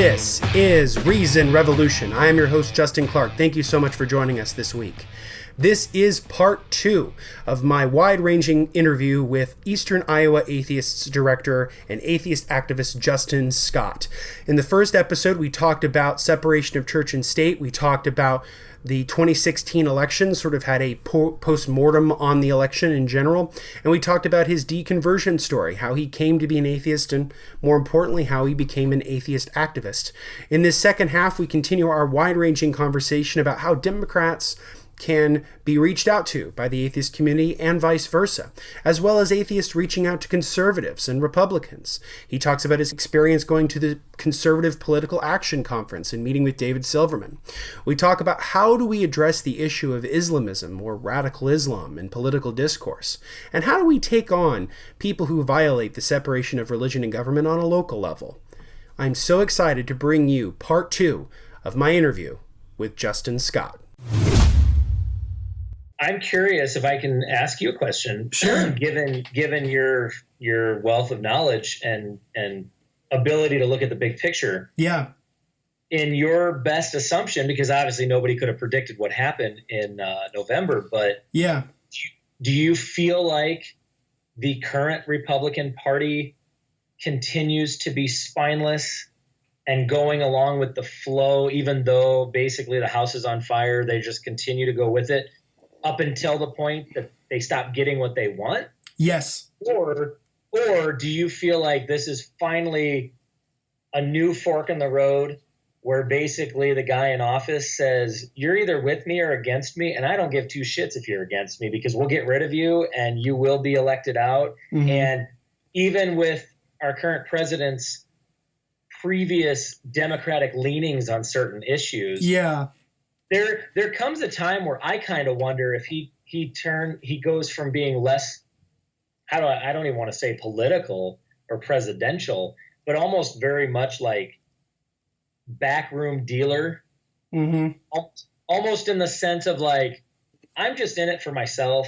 This is Reason Revolution. I am your host, Justin Clark. Thank you so much for joining us this week. This is part 2 of my wide-ranging interview with Eastern Iowa Atheists Director and atheist activist Justin Scott. In the first episode, we talked about separation of church and state. We talked about the 2016 election, sort of had a post-mortem on the election in general. And we talked about his deconversion story, how he came to be an atheist, and more importantly, how he became an atheist activist. In this second half, we continue our wide-ranging conversation about how Democrats can be reached out to by the atheist community and vice versa, as well as atheists reaching out to conservatives and Republicans. He talks about his experience going to the Conservative Political Action Conference and meeting with David Silverman. We talk about how do we address the issue of Islamism or radical Islam in political discourse, and how do we take on people who violate the separation of religion and government on a local level. I'm so excited to bring you part 2 of my interview with Justin Scott. I'm curious if I can ask you a question. Sure. Given your wealth of knowledge and ability to look at the big picture. Yeah. In your best assumption, because obviously nobody could have predicted what happened in November, but yeah, do you feel like the current Republican Party continues to be spineless and going along with the flow, even though basically the house is on fire, they just continue to go with it up until the point that they stop getting what they want? Yes. Or do you feel like this is finally a new fork in the road where basically the guy in office says, you're either with me or against me, and I don't give two shits if you're against me because we'll get rid of you and you will be elected out. Mm-hmm. And even with our current president's previous Democratic leanings on certain issues, there comes a time where I kind of wonder if he goes from being less, I don't even want to say political or presidential, but almost very much like backroom dealer. Mm-hmm. Almost in the sense of like, I'm just in it for myself.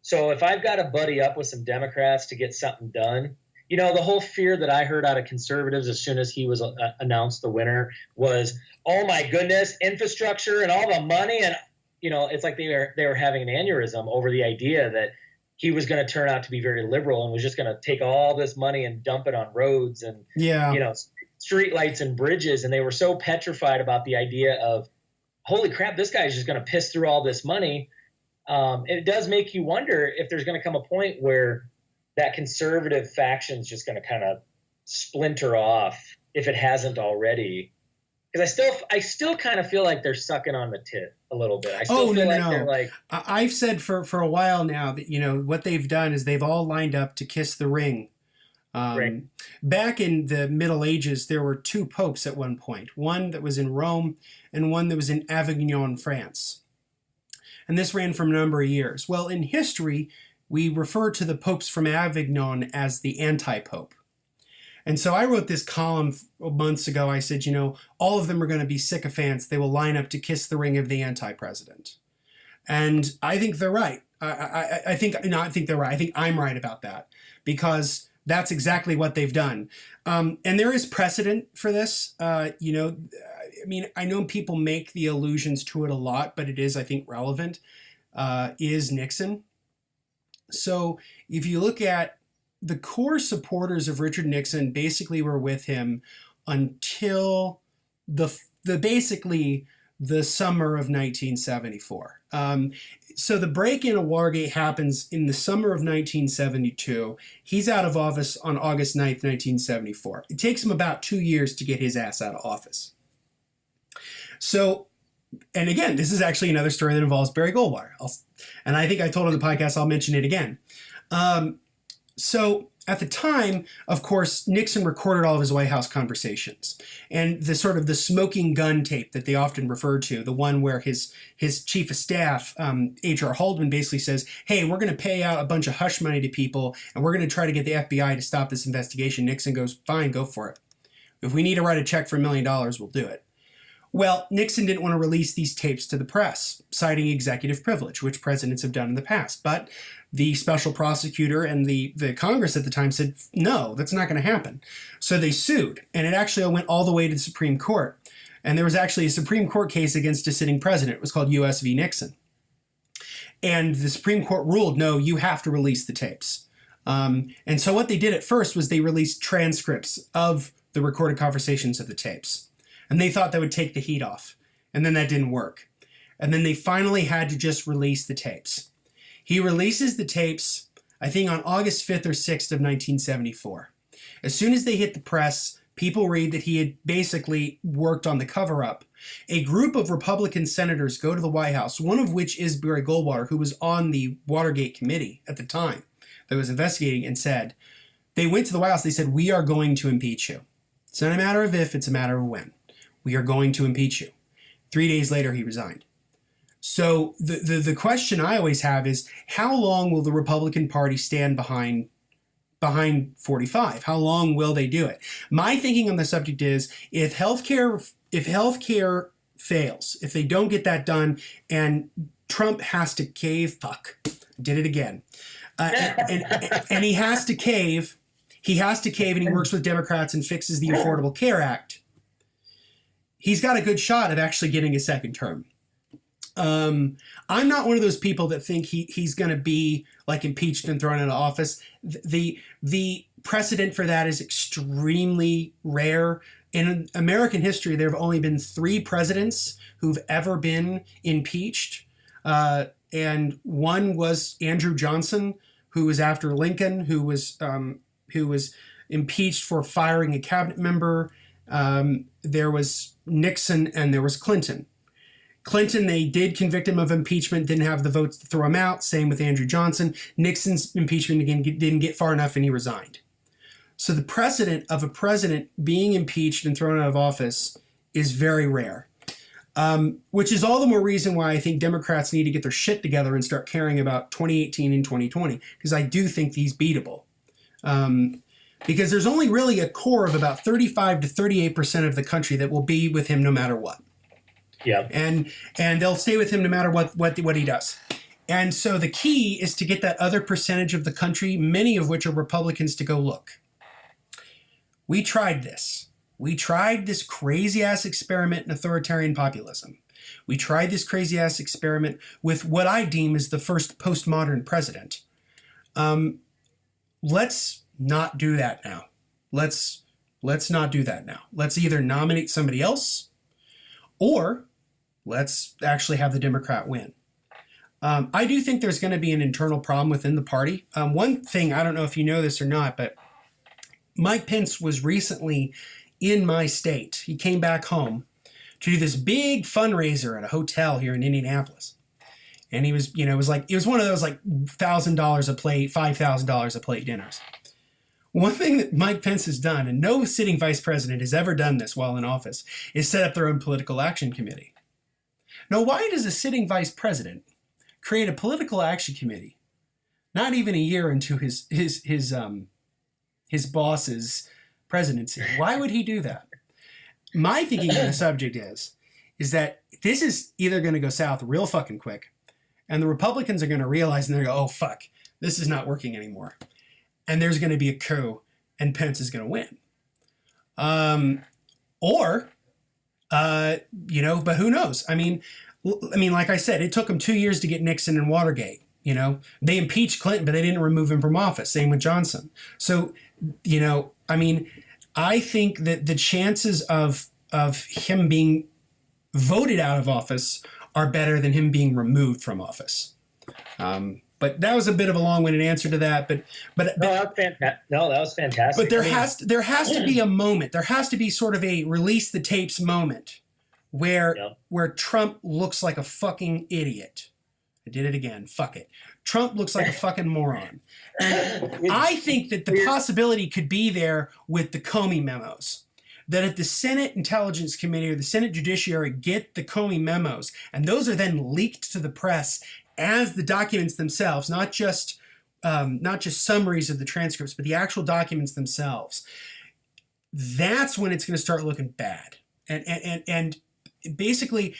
So if I've got to buddy up with some Democrats to get something done, you know, the whole fear that I heard out of conservatives as soon as he was announced the winner was, oh my goodness, infrastructure and all the money. And, you know, it's like they were having an aneurysm over the idea that he was going to turn out to be very liberal and was just going to take all this money and dump it on roads and, you know, street lights and bridges. And they were so petrified about the idea of, holy crap, this guy's just going to piss through all this money. It does make you wonder if there's going to come a point where that conservative faction's just going to kind of splinter off if it hasn't already. Because I still kind of feel like they're sucking on the tit a little bit. I still feel like they're like. I've said for a while now that, you know, what they've done is they've all lined up to kiss the ring. Right. Back in the Middle Ages, there were 2 popes at one point. One that was in Rome and one that was in Avignon, France. And this ran for a number of years. Well, in history, we refer to the popes from Avignon as the anti-pope. And so I wrote this column months ago. I said, you know, all of them are going to be sycophants. They will line up to kiss the ring of the anti-president. And I think they're right. I think they're right. I think I'm right about that because that's exactly what they've done. And there is precedent for this. You know, I mean, I know people make the allusions to it a lot, but it is, I think, relevant, is Nixon. So if you look at the core supporters of Richard Nixon, basically were with him until basically the summer of 1974. So the break-in of Watergate happens in the summer of 1972. He's out of office on August 9th, 1974. It takes him about 2 years to get his ass out of office. So, and again, this is actually another story that involves Barry Goldwater. And I think I told on the podcast, I'll mention it again. So at the time, of course, Nixon recorded all of his White House conversations. And the sort of the smoking gun tape that they often refer to, the one where his chief of staff, H.R. Haldeman, basically says, hey, we're going to pay out a bunch of hush money to people, and we're going to try to get the FBI to stop this investigation. Nixon goes, fine, go for it. If we need to write a check for $1 million, we'll do it. Well, Nixon didn't want to release these tapes to the press, citing executive privilege, which presidents have done in the past. But the special prosecutor and the Congress at the time said, no, that's not going to happen. So they sued, and it actually went all the way to the Supreme Court. And there was actually a Supreme Court case against a sitting president. It was called U.S. v. Nixon. And the Supreme Court ruled, no, you have to release the tapes. And so what they did at first was they released transcripts of the recorded conversations of the tapes. And they thought that would take the heat off. And then that didn't work. And then they finally had to just release the tapes. He releases the tapes, I think, on August 5th or 6th of 1974. As soon as they hit the press, people read that he had basically worked on the cover-up. A group of Republican senators go to the White House, one of which is Barry Goldwater, who was on the Watergate committee at the time that was investigating, and said, they went to the White House, they said, we are going to impeach you. It's not a matter of if, it's a matter of when. We are going to impeach you. 3 days later, he resigned. So the question I always have is, how long will the Republican Party stand behind 45? How long will they do it? My thinking on the subject is, if healthcare fails, if they don't get that done, and Trump has to cave, did it again. And he has to cave, and he works with Democrats and fixes the Affordable Care Act, he's got a good shot of actually getting a second term. I'm not one of those people that think he's going to be like impeached and thrown out of office. The precedent for that is extremely rare. In American history, there have only been 3 presidents who've ever been impeached. And one was Andrew Johnson, who was after Lincoln, who was impeached for firing a cabinet member. There was Nixon, and there was Clinton. Clinton, they did convict him of impeachment, didn't have the votes to throw him out. Same with Andrew Johnson. Nixon's impeachment, again, didn't get far enough, and he resigned. So the precedent of a president being impeached and thrown out of office is very rare, which is all the more reason why I think Democrats need to get their shit together and start caring about 2018 and 2020, because I do think he's beatable. Because there's only really a core of about 35 to 38% of the country that will be with him no matter what. Yeah. And they'll stay with him no matter what he does. And so the key is to get that other percentage of the country, many of which are Republicans, to go, look, we tried this. We tried this crazy-ass experiment in authoritarian populism. We tried this crazy-ass experiment with what I deem as the first postmodern president. Let's not do that now. Let's not do that now. Let's either nominate somebody else, or let's actually have the Democrat win. I do think there's going to be an internal problem within the party. One thing, I don't know if you know this or not, but Mike Pence was recently in my state. He came back home to do this big fundraiser at a hotel here in Indianapolis. And he was, it was one of those like $1,000 a plate, $5,000 a plate dinners. One thing that Mike Pence has done, and no sitting vice president has ever done this while in office, is set up their own political action committee. Now, why does a sitting vice president create a political action committee not even a year into his boss's presidency? Why would he do that? My thinking on the subject is that this is either going to go south real fucking quick, and the Republicans are going to realize, and they're going to go, oh, fuck, this is not working anymore. And there's going to be a coup, and Pence is going to win. But who knows? I mean, like I said, it took them 2 years to get Nixon and Watergate. They impeached Clinton, but they didn't remove him from office. Same with Johnson. So, I think that the chances of him being voted out of office are better than him being removed from office. But that was a bit of a long-winded answer to that. But that was fantastic. But there has to be a moment. There has to be sort of a release the tapes moment where Trump looks like a fucking idiot. I did it again. Fuck it. Trump looks like a fucking moron. And I think that the possibility could be there with the Comey memos. That if the Senate Intelligence Committee or the Senate Judiciary get the Comey memos, and those are then leaked to the press as the documents themselves, not just summaries of the transcripts, but the actual documents themselves, that's when it's going to start looking bad. And basically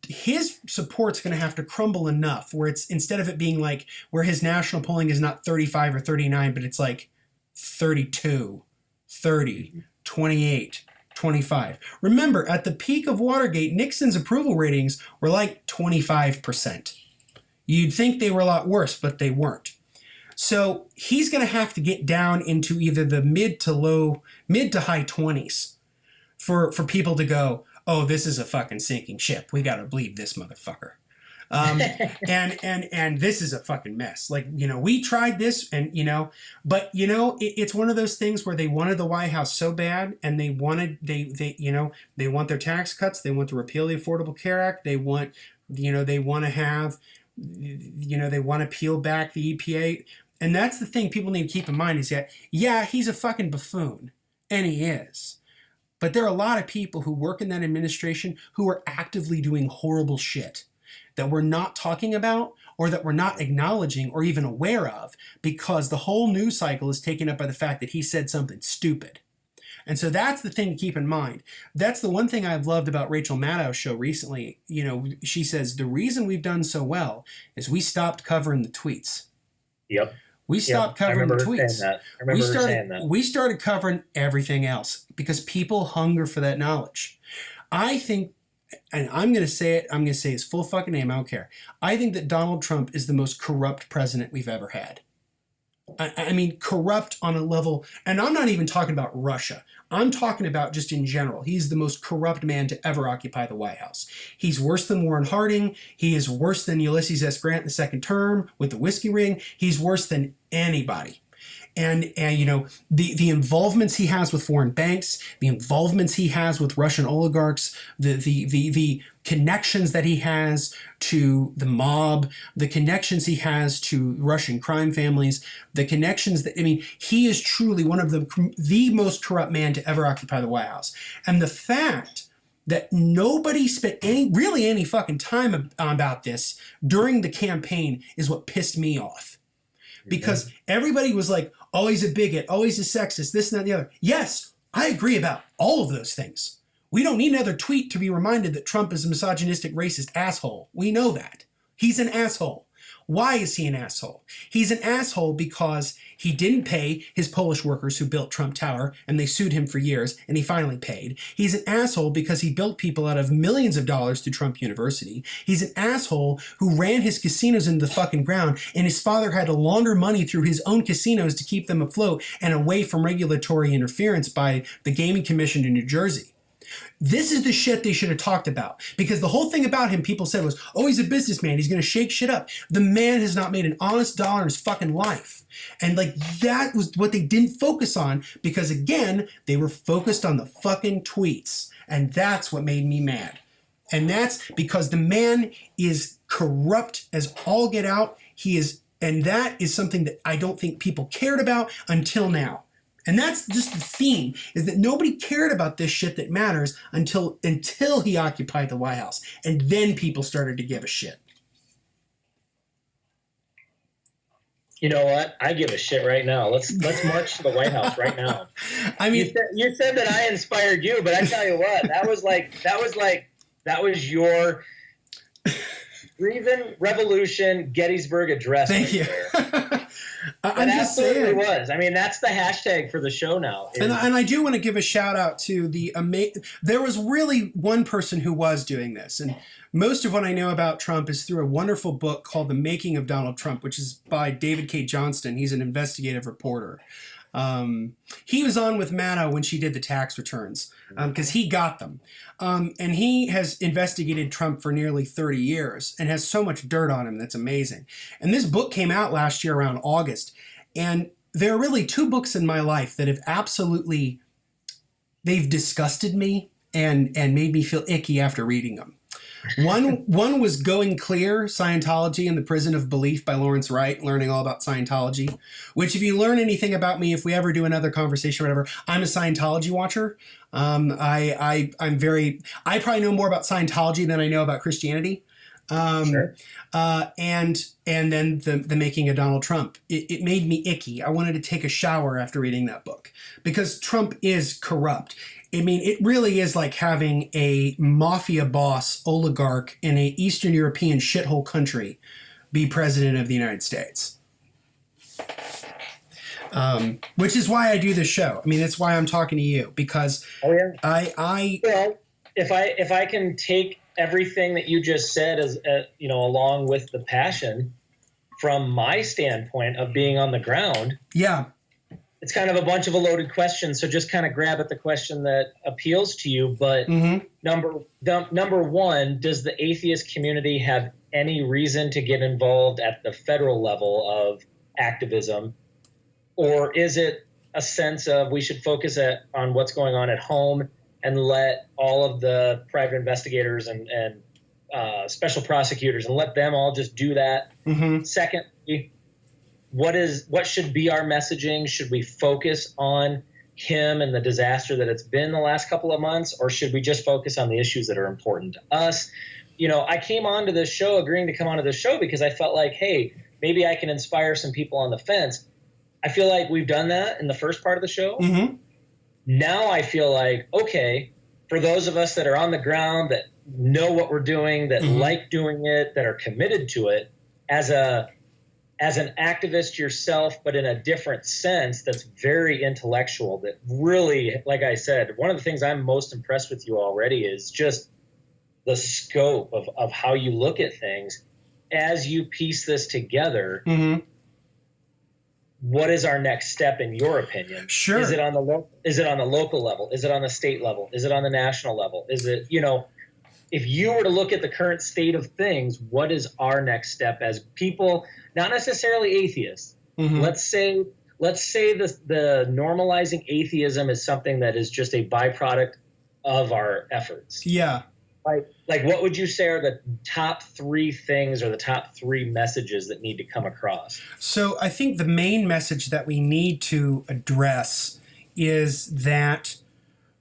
his support's going to have to crumble enough where it's, instead of it being like where his national polling is not 35 or 39, but it's like 32, 30, 28, 25. Remember, at the peak of Watergate, Nixon's approval ratings were like 25%. You'd think they were a lot worse, but they weren't. So he's going to have to get down into either the mid to high 20s for people to go, oh, this is a fucking sinking ship. We got to believe this motherfucker. And this is a fucking mess. Like, you know, we tried this and, you know, but, you know, it's one of those things where they wanted the White House so bad and they wanted, you know, they want their tax cuts. They want to repeal the Affordable Care Act. They want, you know, they want to have, you know, they want to peel back the EPA. And that's the thing people need to keep in mind is that, yeah, he's a fucking buffoon. And he is. But there are a lot of people who work in that administration who are actively doing horrible shit that we're not talking about or that we're not acknowledging or even aware of because the whole news cycle is taken up by the fact that he said something stupid. And so that's the thing to keep in mind. That's the one thing I've loved about Rachel Maddow's show recently. You know, she says the reason we've done so well is we stopped covering the tweets. Yep. We stopped covering the tweets. We started covering everything else because people hunger for that knowledge. I think, and I'm going to say it, I'm going to say his full fucking name, I don't care. I think that Donald Trump is the most corrupt president we've ever had. I mean, corrupt on a level, and I'm not even talking about Russia. I'm talking about just in general. He's the most corrupt man to ever occupy the White House. He's worse than Warren Harding. He is worse than Ulysses S. Grant in the second term with the whiskey ring. He's worse than anybody. And you know, the involvements he has with foreign banks, the involvements he has with Russian oligarchs, the connections that he has to the mob, the connections he has to Russian crime families, the connections that, I mean, he is truly one of the most corrupt man to ever occupy the White House. And the fact that nobody spent any fucking time about this during the campaign is what pissed me off. Because everybody was like, oh, he's a bigot, oh, he's a sexist, this and that and the other. Yes, I agree about all of those things. We don't need another tweet to be reminded that Trump is a misogynistic, racist asshole. We know that. He's an asshole. Why is he an asshole? He's an asshole because he didn't pay his Polish workers who built Trump Tower, and they sued him for years, and he finally paid. He's an asshole because he built people out of millions of dollars through Trump University. He's an asshole who ran his casinos into the fucking ground, and his father had to launder money through his own casinos to keep them afloat and away from regulatory interference by the Gaming Commission in New Jersey. This is the shit they should have talked about. Because the whole thing about him, people said was, oh, he's a businessman. He's going to shake shit up. The man has not made an honest dollar in his fucking life. And like, that was what they didn't focus on because, again, they were focused on the fucking tweets. And that's what made me mad. And that's because the man is corrupt as all get out. He is, and that is something that I don't think people cared about until now. And that's just the theme, is that nobody cared about this shit that matters until he occupied the White House. And then people started to give a shit. You know what? I give a shit right now. Let's march to the White House right now. I mean, you said that I inspired you, but I tell you what, that was your Grievin' Revolution Gettysburg Address. Thank you. I'm just saying. It was. I mean, that's the hashtag for the show now. And I do want to give a shout out to there was really one person who was doing this. And most of what I know about Trump is through a wonderful book called The Making of Donald Trump, which is by David K. Johnston. He's an investigative reporter. He was on with Maddow when she did the tax returns because he got them. And he has investigated Trump for nearly 30 years and has so much dirt on him that's amazing. And this book came out last year around August. And there are really two books in my life that have they've disgusted me and made me feel icky after reading them. One was Going Clear, Scientology and the Prison of Belief by Lawrence Wright, learning all about Scientology, which if you learn anything about me, if we ever do another conversation or whatever, I'm a Scientology watcher. I probably know more about Scientology than I know about Christianity. Sure. And then the Making of Donald Trump. It made me icky. I wanted to take a shower after reading that book because Trump is corrupt. I mean, it really is like having a mafia boss oligarch in a Eastern European shithole country be president of the United States. Which is why I do this show. I mean, that's why I'm talking to you, because well, if I can take everything that you just said as along with the passion from my standpoint of being on the ground. Yeah. It's kind of a bunch of a loaded question, so just kind of grab at the question that appeals to you. But number one, does the atheist community have any reason to get involved at the federal level of activism? Or is it a sense of we should focus on what's going on at home and let all of the private investigators and special prosecutors and let them all just do that? Secondly, what should be our messaging? Should we focus on him and the disaster that it's been the last couple of months, or should we just focus on the issues that are important to us? I came onto this show, agreeing to come onto this show because I felt like, hey, maybe I can inspire some people on the fence. I feel like we've done that in the first part of the show. Now I feel like, okay, for those of us that are on the ground, that know what we're doing, that like doing it, that are committed to it, as an activist yourself, but in a different sense that's very intellectual, that really, like I said, one of the things I'm most impressed with you already is just the scope of how you look at things as you piece this together. What is our next step in your opinion? Sure. Is it on the local level? Is it on the state level? Is it on the national level? Is it, if you were to look at the current state of things, what is our next step as people, not necessarily atheists? Let's say the normalizing atheism is something that is just a byproduct of our efforts. Yeah. Like what would you say are the top three things or the top three messages that need to come across? So I think the main message that we need to address is that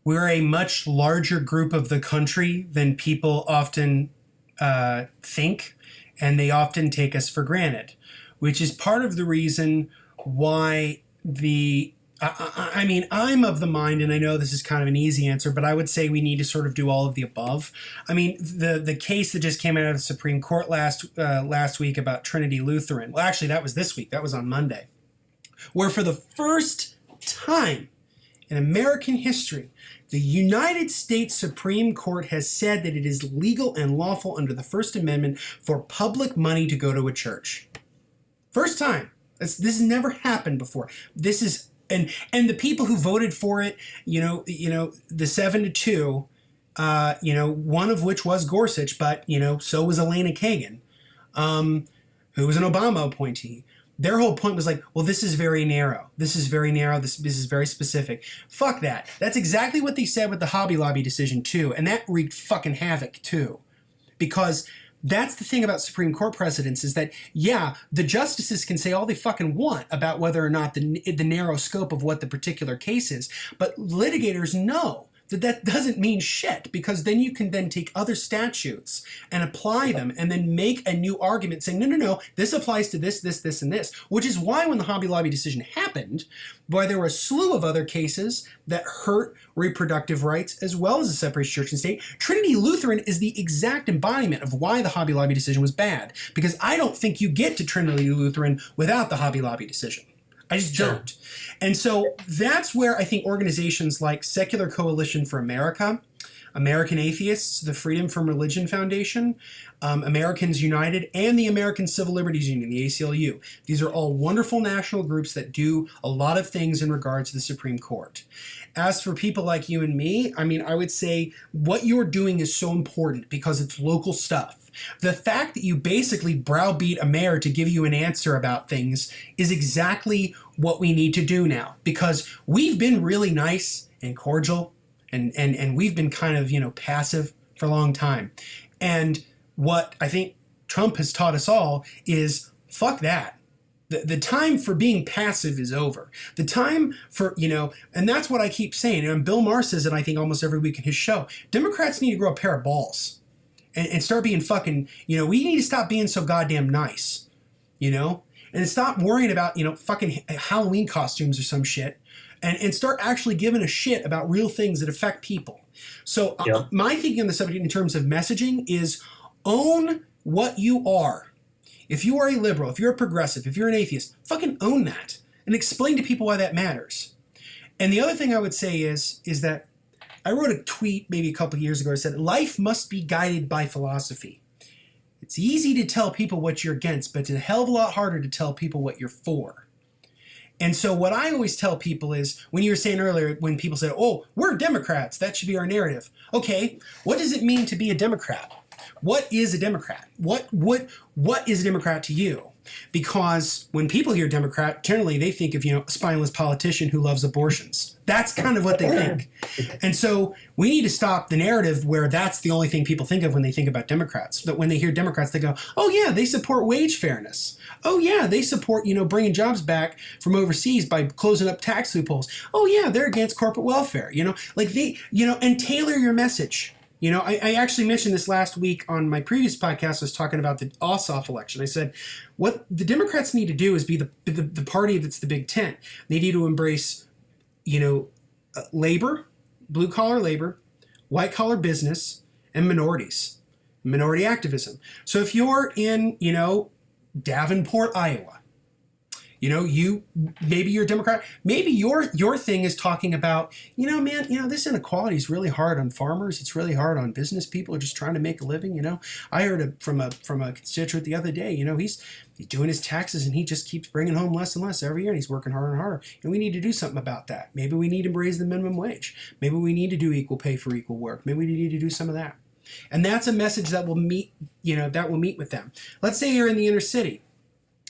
we're a much larger group of the country than people often think, and they often take us for granted, which is part of the reason why I mean, I'm of the mind, and I know this is kind of an easy answer, but I would say we need to sort of do all of the above. I mean, the case that just came out of the Supreme Court last week about Trinity Lutheran, well, actually, that was this week. That was on Monday, where for the first time in American history, the United States Supreme Court has said that it is legal and lawful under the First Amendment for public money to go to a church. First time. This has never happened before. This is and the people who voted for it, the 7-2, one of which was Gorsuch, but so was Elena Kagan, who was an Obama appointee. Their whole point was like, well, this is very narrow. This is very narrow. This is very specific. Fuck that. That's exactly what they said with the Hobby Lobby decision too, and that wreaked fucking havoc too, because that's the thing about Supreme Court precedents is that, yeah, the justices can say all they fucking want about whether or not the narrow scope of what the particular case is, but litigators know that doesn't mean shit, because then you can then take other statutes and apply them and then make a new argument saying, no, this applies to this, and this, which is why when the Hobby Lobby decision happened, boy, there were a slew of other cases that hurt reproductive rights as well as the separation of church and state. Trinity Lutheran is the exact embodiment of why the Hobby Lobby decision was bad, because I don't think you get to Trinity Lutheran without the Hobby Lobby decision. I just don't. And so that's where I think organizations like Secular Coalition for America, American Atheists, the Freedom from Religion Foundation, Americans United, and the American Civil Liberties Union, the ACLU. These are all wonderful national groups that do a lot of things in regards to the Supreme Court. As for people like you and me, I mean, I would say what you're doing is so important because it's local stuff. The fact that you basically browbeat a mayor to give you an answer about things is exactly what we need to do now, because we've been really nice and cordial and we've been kind of, passive for a long time. And what I think Trump has taught us all is fuck that. The time for being passive is over. The time for, and that's what I keep saying. And Bill Maher says it, I think, almost every week in his show. Democrats need to grow a pair of balls and start being fucking, we need to stop being so goddamn nice, and stop worrying about, fucking Halloween costumes or some shit. and start actually giving a shit about real things that affect people. So Yep. my thinking on the subject in terms of messaging is own what you are. If you are a liberal, if you're a progressive, if you're an atheist, fucking own that and explain to people why that matters. And the other thing I would say is that I wrote a tweet maybe a couple of years ago. I said, life must be guided by philosophy. It's easy to tell people what you're against, but it's a hell of a lot harder to tell people what you're for. And so what I always tell people is, when you were saying earlier, when people said, oh, we're Democrats, that should be our narrative. Okay, what does it mean to be a Democrat? What is a Democrat? What is a Democrat to you? Because when people hear Democrat, generally they think of, a spineless politician who loves abortions. That's kind of what they think. And so we need to stop the narrative where that's the only thing people think of when they think about Democrats. That when they hear Democrats, they go, oh yeah, they support wage fairness. Oh yeah, they support, bringing jobs back from overseas by closing up tax loopholes. Oh yeah, they're against corporate welfare. And tailor your message. I actually mentioned this last week on my previous podcast. I was talking about the Ossoff election. I said, what the Democrats need to do is be the party that's the big tent. They need to embrace, labor, blue-collar labor, white-collar business, and minorities, minority activism. So if you're in, Davenport, Iowa, maybe you're a Democrat. Maybe your thing is talking about, this inequality is really hard on farmers. It's really hard on business people who are just trying to make a living. I heard from a constituent the other day. He's doing his taxes and he just keeps bringing home less and less every year, and he's working harder and harder. And we need to do something about that. Maybe we need to raise the minimum wage. Maybe we need to do equal pay for equal work. Maybe we need to do some of that. And that's a message that will meet with them. Let's say you're in the inner city.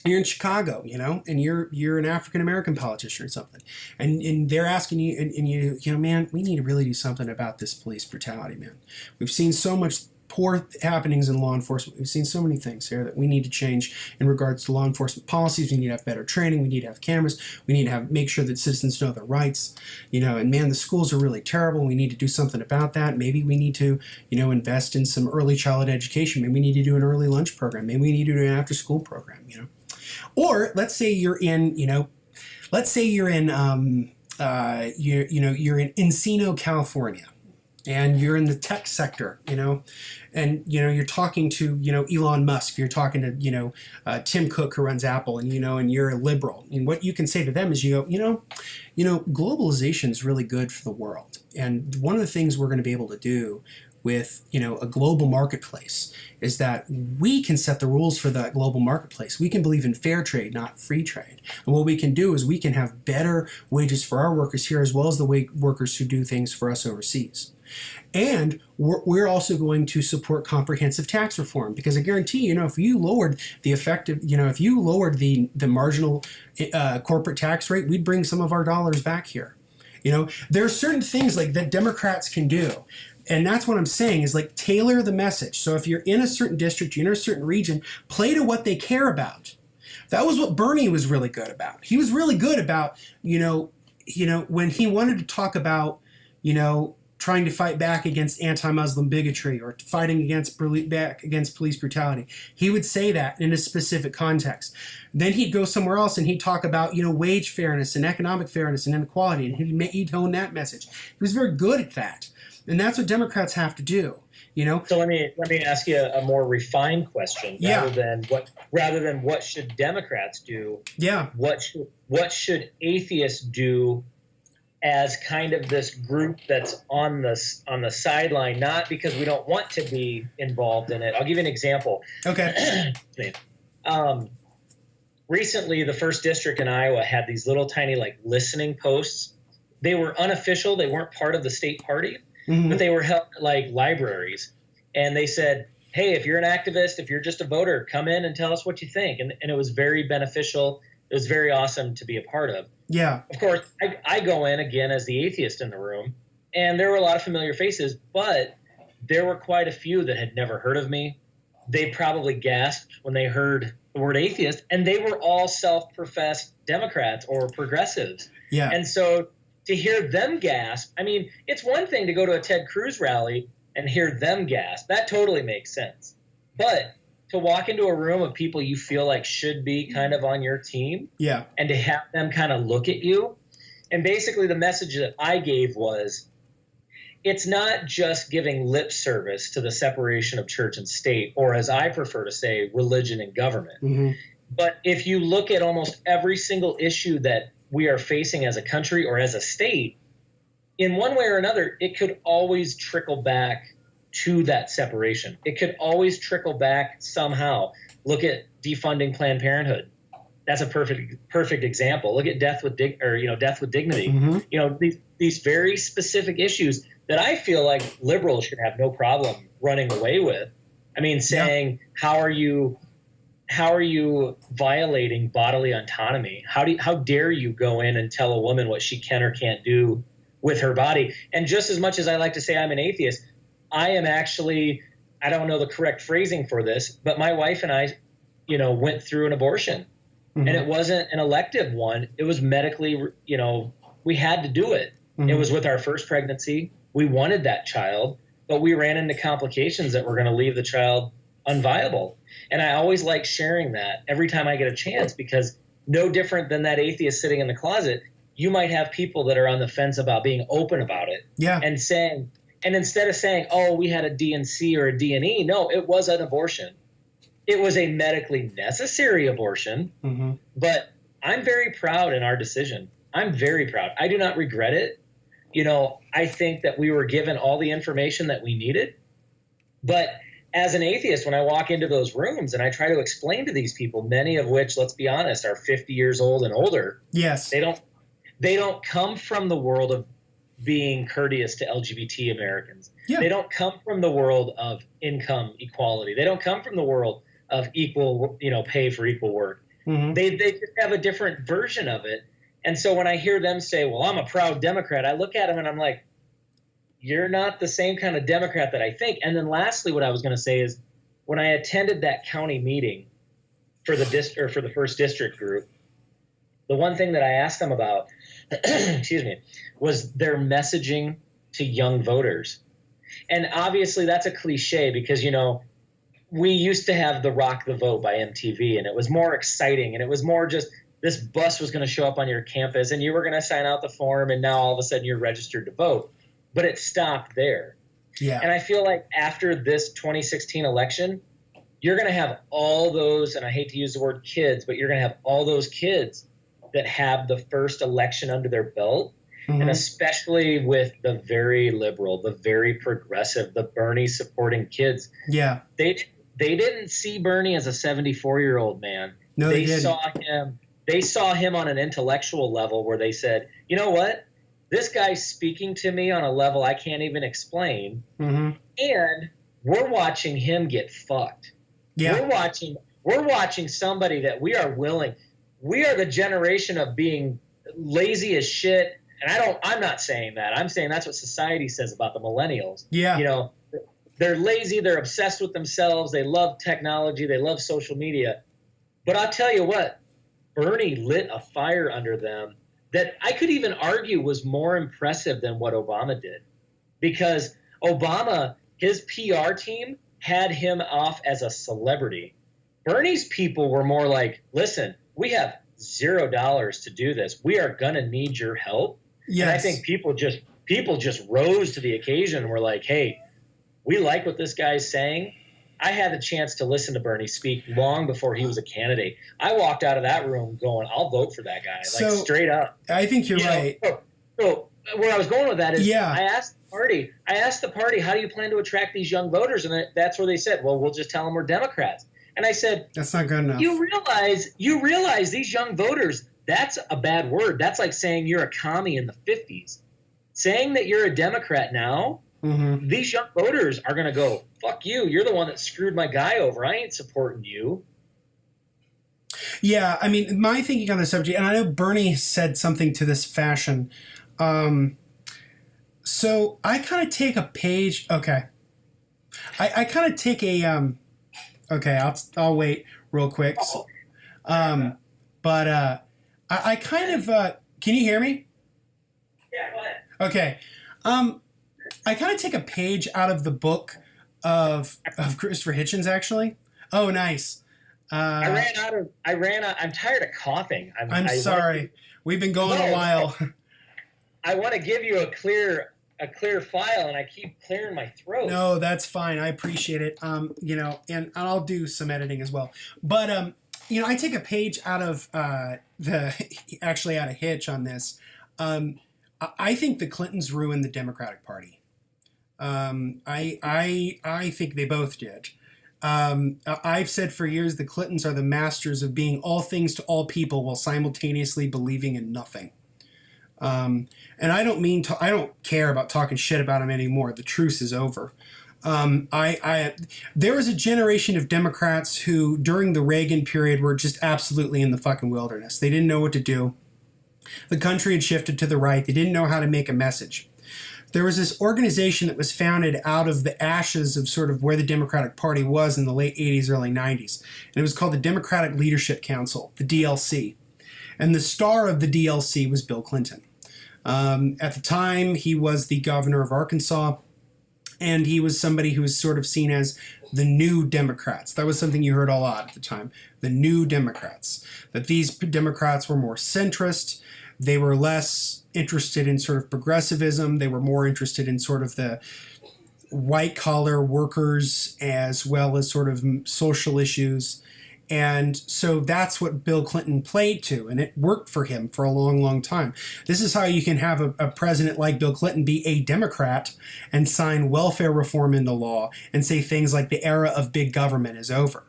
You're in Chicago, and you're an African American politician or something, and they're asking you, and you, man, we need to really do something about this police brutality, man. We've seen so much poor happenings in law enforcement. We've seen so many things here that we need to change in regards to law enforcement policies. We need to have better training. We need to have cameras. We need to make sure that citizens know their rights. And man, the schools are really terrible. We need to do something about that. Maybe we need to, invest in some early childhood education. Maybe we need to do an early lunch program. Maybe we need to do an after-school program. Or let's say you're in, you're in Encino, California, and you're in the tech sector, and you're talking to Elon Musk, you're talking to Tim Cook, who runs Apple, and and you're a liberal. And what you can say to them is globalization is really good for the world, and one of the things we're going to be able to do with a global marketplace is that we can set the rules for that global marketplace. We can believe in fair trade, not free trade. And what we can do is we can have better wages for our workers here, as well as the workers who do things for us overseas. And we're also going to support comprehensive tax reform, because I guarantee if you lowered the effective, if you lowered the marginal corporate tax rate, we'd bring some of our dollars back here. There are certain things that Democrats can do. And that's what I'm saying is tailor the message. So if you're in a certain district, you're in a certain region, play to what they care about. That was what Bernie was really good about. He was really good about, when he wanted to talk about, trying to fight back against anti-Muslim bigotry or fighting against police brutality. He would say that in a specific context. Then he'd go somewhere else and he'd talk about, wage fairness and economic fairness and inequality, and he'd hone that message. He was very good at that. And that's what Democrats have to do, So let me ask you a more refined question, rather than what should Democrats do? Yeah. What should atheists do as kind of this group that's on the sideline, not because we don't want to be involved in it? I'll give you an example. Okay. Recently, the first district in Iowa had these little tiny listening posts. They were unofficial. They weren't part of the state party. Mm-hmm. But they were held libraries, and they said, hey, if you're an activist, if you're just a voter, come in and tell us what you think. And it was very beneficial. It was very awesome to be a part of. Yeah. Of course, I go in again as the atheist in the room, and there were a lot of familiar faces, but there were quite a few that had never heard of me. They probably gasped when they heard the word atheist, and they were all self-professed Democrats or progressives. Yeah. And so to hear them gasp, it's one thing to go to a Ted Cruz rally and hear them gasp. That totally makes sense. But to walk into a room of people you feel like should be kind of on your team, yeah, and to have them kind of look at you And basically the message that I gave was, it's not just giving lip service to the separation of church and state, or as I prefer to say, religion and government. Mm-hmm. But if you look at almost every single issue that we are facing as a country or as a state, in one way or another, it could always trickle back to that separation. It could always trickle back somehow. Look at defunding Planned Parenthood. That's a perfect example. Look at death with dignity. Mm-hmm. You know, these very specific issues that I feel like liberals should have no problem running away with. I mean, saying, how are you violating bodily autonomy? How dare you go in and tell a woman what she can or can't do with her body? And just as much as I like to say I'm an atheist, I am actually, I don't know the correct phrasing for this, but my wife and I, went through an abortion. Mm-hmm. And it wasn't an elective one. It was medically, we had to do it. Mm-hmm. It was with our first pregnancy. We wanted that child, but we ran into complications that were going to leave the child unviable. And I always like sharing that every time I get a chance, because no different than that atheist sitting in the closet, you might have people that are on the fence about being open about it. Yeah. And instead of saying, oh, we had a D&C or a D&E, no, it was an abortion. It was a medically necessary abortion, mm-hmm. but I'm very proud in our decision. I'm very proud. I do not regret it. I think that we were given all the information that we needed. But as an atheist, when I walk into those rooms and I try to explain to these people, many of which, let's be honest, are 50 years old and older. Yes. They don't come from the world of being courteous to LGBT Americans. Yeah. They don't come from the world of income equality. They don't come from the world of equal, pay for equal work. Mm-hmm. They just have a different version of it. And so when I hear them say, well, I'm a proud Democrat, I look at them and I'm like, you're not the same kind of Democrat that I think. And then lastly, what I was going to say is, when I attended that county meeting for the first district group, the one thing that I asked them about, excuse me, was their messaging to young voters. And obviously that's a cliche because, we used to have the Rock the Vote by MTV, and it was more exciting, and it was more just this bus was going to show up on your campus and you were going to sign out the form, and now all of a sudden you're registered to vote. But it stopped there. Yeah. And I feel like after this 2016 election, you're going to have all those, and I hate to use the word kids, but you're going to have all those kids that have the first election under their belt. Mm-hmm. And especially with the very liberal, the very progressive, the Bernie supporting kids. Yeah. They didn't see Bernie as a 74-year-old man. No, they didn't. They saw him on an intellectual level where they said, you know what? This guy's speaking to me on a level I can't even explain. Mm-hmm. And we're watching him get fucked. Yeah. We're watching somebody that we are the generation of being lazy as shit. And I'm not saying that. I'm saying that's what society says about the millennials. Yeah. They're lazy. They're obsessed with themselves. They love technology. They love social media. But I'll tell you what, Bernie lit a fire under them that I could even argue was more impressive than what Obama did. Because Obama, his PR team had him off as a celebrity. Bernie's people were more like, listen, we have $0 to do this. We are going to need your help. Yes. And I think people just rose to the occasion and were like, hey, we like what this guy's saying. I had the chance to listen to Bernie speak long before he was a candidate. I walked out of that room going, I'll vote for that guy, straight up. I think you're right. So where I was going with that is, I asked the party, how do you plan to attract these young voters? And that's where they said, well, we'll just tell them we're Democrats. And I said, that's not good enough. You realize these young voters, that's a bad word. That's like saying you're a commie in the 50s. Saying that you're a Democrat now, mm-hmm. These young voters are going to go, fuck you. You're the one that screwed my guy over. I ain't supporting you. Yeah, I mean, my thinking on the subject, and I know Bernie said something to this fashion. So I kind of take a page. Okay. I kind of take a, okay, I'll wait real quick. But I kind of, can you hear me? Yeah, go ahead. Okay. I kind of take a page out of the book of Christopher Hitchens, actually. Oh, nice. I'm tired of coughing. I'm sorry. We've been going a while. I want to give you a clear file, and I keep clearing my throat. No, that's fine. I appreciate it. And I'll do some editing as well. But I take a page out of actually out of Hitch on this. I think the Clintons ruined the Democratic Party. I think they both did. I've said for years the Clintons are the masters of being all things to all people while simultaneously believing in nothing. And I don't care about talking shit about them anymore. The truce is over. There was a generation of Democrats who, during the Reagan period, were just absolutely in the fucking wilderness. They didn't know what to do. The country had shifted to the right. They didn't know how to make a message. There was this organization that was founded out of the ashes of sort of where the Democratic Party was in the late 80s, early 90s. And it was called the Democratic Leadership Council, the DLC. And the star of the DLC was Bill Clinton. At the time, he was the governor of Arkansas, and he was somebody who was sort of seen as the new Democrats. That was something you heard a lot at the time, the new Democrats. That these Democrats were more centrist. They were less interested in sort of progressivism. They were more interested in sort of the white-collar workers as well as sort of social issues. And so that's what Bill Clinton played to, and it worked for him for a long, long time. This is how you can have a president like Bill Clinton be a Democrat and sign welfare reform into law and say things like the era of big government is over.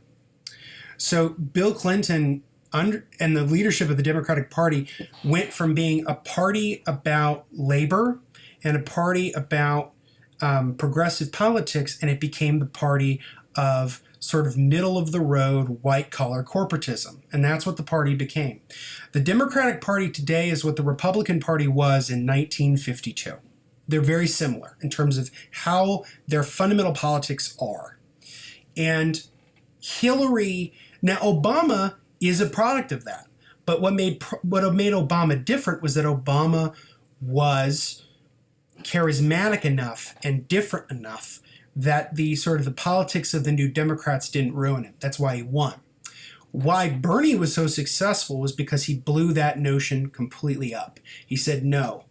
So Bill Clinton and the leadership of the Democratic Party went from being a party about labor and a party about progressive politics, and it became the party of sort of middle-of-the-road, white-collar corporatism. And that's what the party became. The Democratic Party today is what the Republican Party was in 1952. They're very similar in terms of how their fundamental politics are. And now Obama is a product of that. But what made Obama different was that Obama was charismatic enough and different enough that the sort of the politics of the New Democrats didn't ruin him. That's why he won. Why Bernie was so successful was because he blew that notion completely up. He said, no,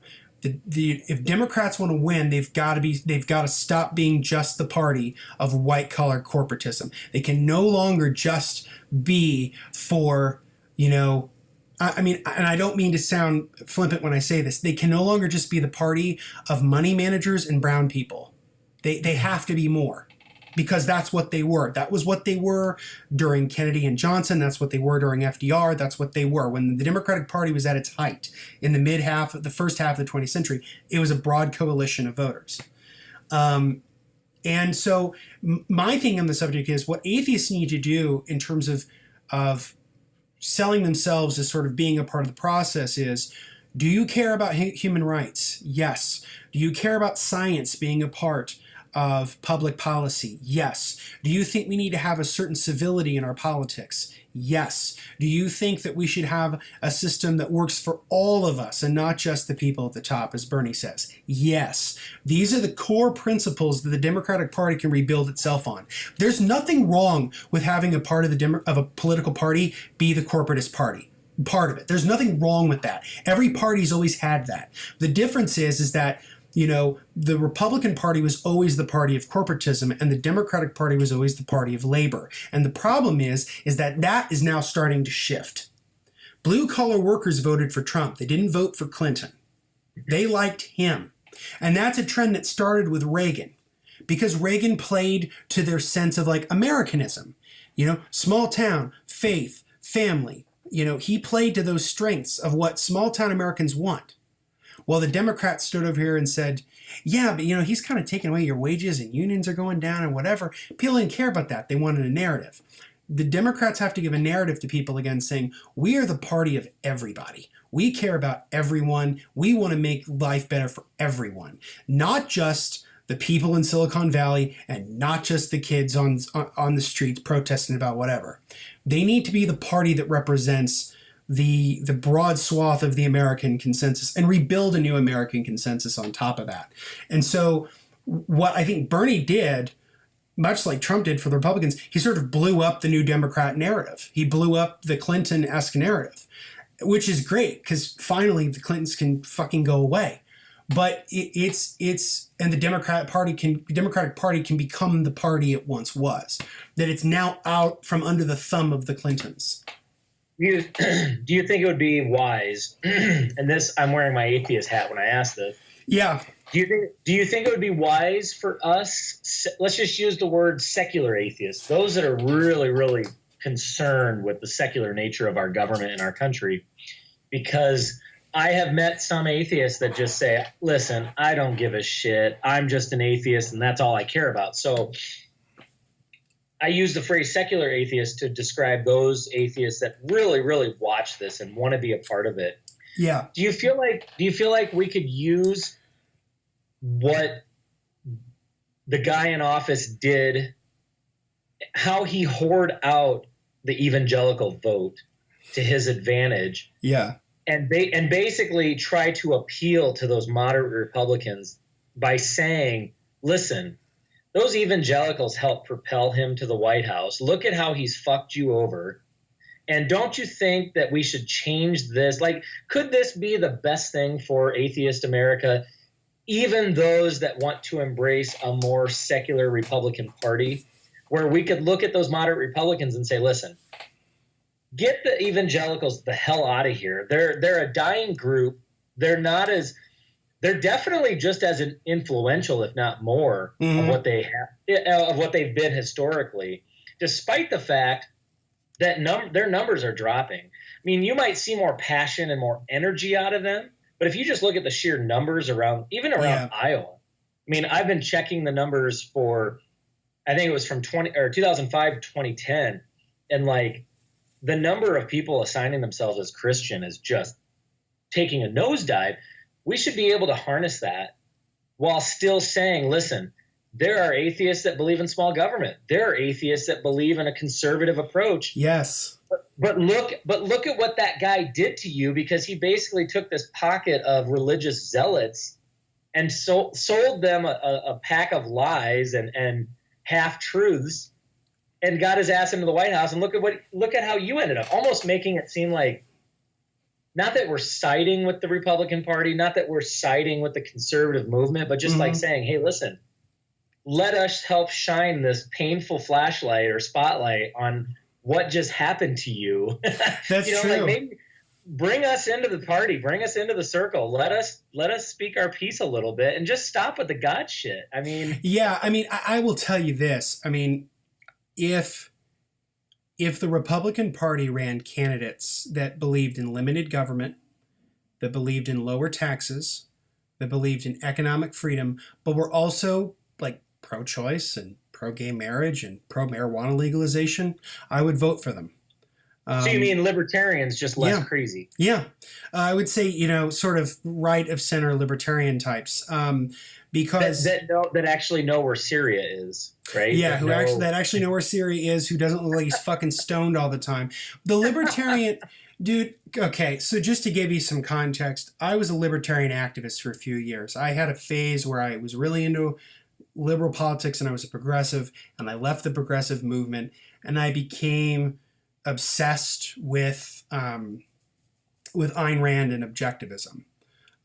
if Democrats want to win, they've got to stop being just the party of white collar corporatism. They can no longer just be for, I mean, and I don't mean to sound flippant when I say this. They can no longer just be the party of money managers and brown people. They have to be more, because that's what they were. That was what they were during Kennedy and Johnson. That's what they were during FDR. That's what they were. When the Democratic Party was at its height in the first half of the 20th century, it was a broad coalition of voters. And so my thing on the subject is what atheists need to do in terms of selling themselves as sort of being a part of the process is, do you care about human rights? Yes. Do you care about science being a part of public policy? Yes. Do you think we need to have a certain civility in our politics? Yes. Do you think that we should have a system that works for all of us and not just the people at the top, as Bernie says? Yes. These are the core principles that the Democratic Party can rebuild itself on. There's nothing wrong with having a part of a political party be the corporatist party. Part of it. There's nothing wrong with that. Every party's always had that. The difference is that the Republican Party was always the party of corporatism, and the Democratic Party was always the party of labor. And the problem is that is now starting to shift. Blue-collar workers voted for Trump. They didn't vote for Clinton. They liked him. And that's a trend that started with Reagan, because Reagan played to their sense of like Americanism. Small town, faith, family. He played to those strengths of what small-town Americans want. Well, the Democrats stood over here and said, yeah, but he's kind of taking away your wages and unions are going down and whatever. People didn't care about that. They wanted a narrative. The Democrats have to give a narrative to people again saying, we are the party of everybody. We care about everyone. We want to make life better for everyone, not just the people in Silicon Valley and not just the kids on the streets protesting about whatever. They need to be the party that represents the broad swath of the American consensus and rebuild a new American consensus on top of that. And so what I think Bernie did, much like Trump did for the Republicans, he sort of blew up the new Democrat narrative. He blew up the Clinton-esque narrative, which is great because finally the Clintons can fucking go away. but it's and the Democratic Party can become the party it once was. That it's now out from under the thumb of the Clintons. Do you think it would be wise? And this, I'm wearing my atheist hat when I ask this. Yeah. Do you think it would be wise for us? Let's just use the word secular atheists, those that are really, really concerned with the secular nature of our government and our country, because I have met some atheists that just say, listen, I don't give a shit. I'm just an atheist and that's all I care about. So I use the phrase secular atheist to describe those atheists that really, really watch this and want to be a part of it. Yeah. Do you feel like we could use what the guy in office did, how he hoard out the evangelical vote to his advantage? Yeah. And basically try to appeal to those moderate Republicans by saying, listen, those evangelicals helped propel him to the White House. Look at how he's fucked you over. And don't you think that we should change this? Like, could this be the best thing for atheist America? Even those that want to embrace a more secular Republican Party, where we could look at those moderate Republicans and say, listen, get the evangelicals the hell out of here. They're a dying group. They're definitely just as influential, if not more, of what they have, of what they've been historically, despite the fact that their numbers are dropping. I mean, you might see more passion and more energy out of them, but if you just look at the sheer numbers around Iowa, I mean, I've been checking the numbers for, I think it was from 2005 to 2010, and like the number of people assigning themselves as Christian is just taking a nosedive. We should be able to harness that while still saying, listen, there are atheists that believe in small government. There are atheists that believe in a conservative approach. Yes. But look at what that guy did to you, because he basically took this pocket of religious zealots and sold them a pack of lies and half truths, and got his ass into the White House. And look at how you ended up, almost making it seem like not that we're siding with the Republican Party, not that we're siding with the conservative movement, but just like saying, hey, listen, let us help shine this painful flashlight or spotlight on what just happened to you. That's true. Like maybe bring us into the party, bring us into the circle. Let us speak our piece a little bit and just stop with the God shit. I mean, yeah, I mean, I will tell you this. I mean, if the Republican Party ran candidates that believed in limited government, that believed in lower taxes, that believed in economic freedom, but were also like pro-choice and pro-gay marriage and pro-marijuana legalization, I would vote for them. So you mean libertarians, just less crazy? Yeah. I would say, sort of right of center libertarian types. Because that actually know where Syria is, right? Yeah, that actually know where Syria is, who doesn't look like he's fucking stoned all the time. The libertarian dude, okay, so just to give you some context, I was a libertarian activist for a few years. I had a phase where I was really into liberal politics and I was a progressive, and I left the progressive movement and I became obsessed with Ayn Rand and objectivism.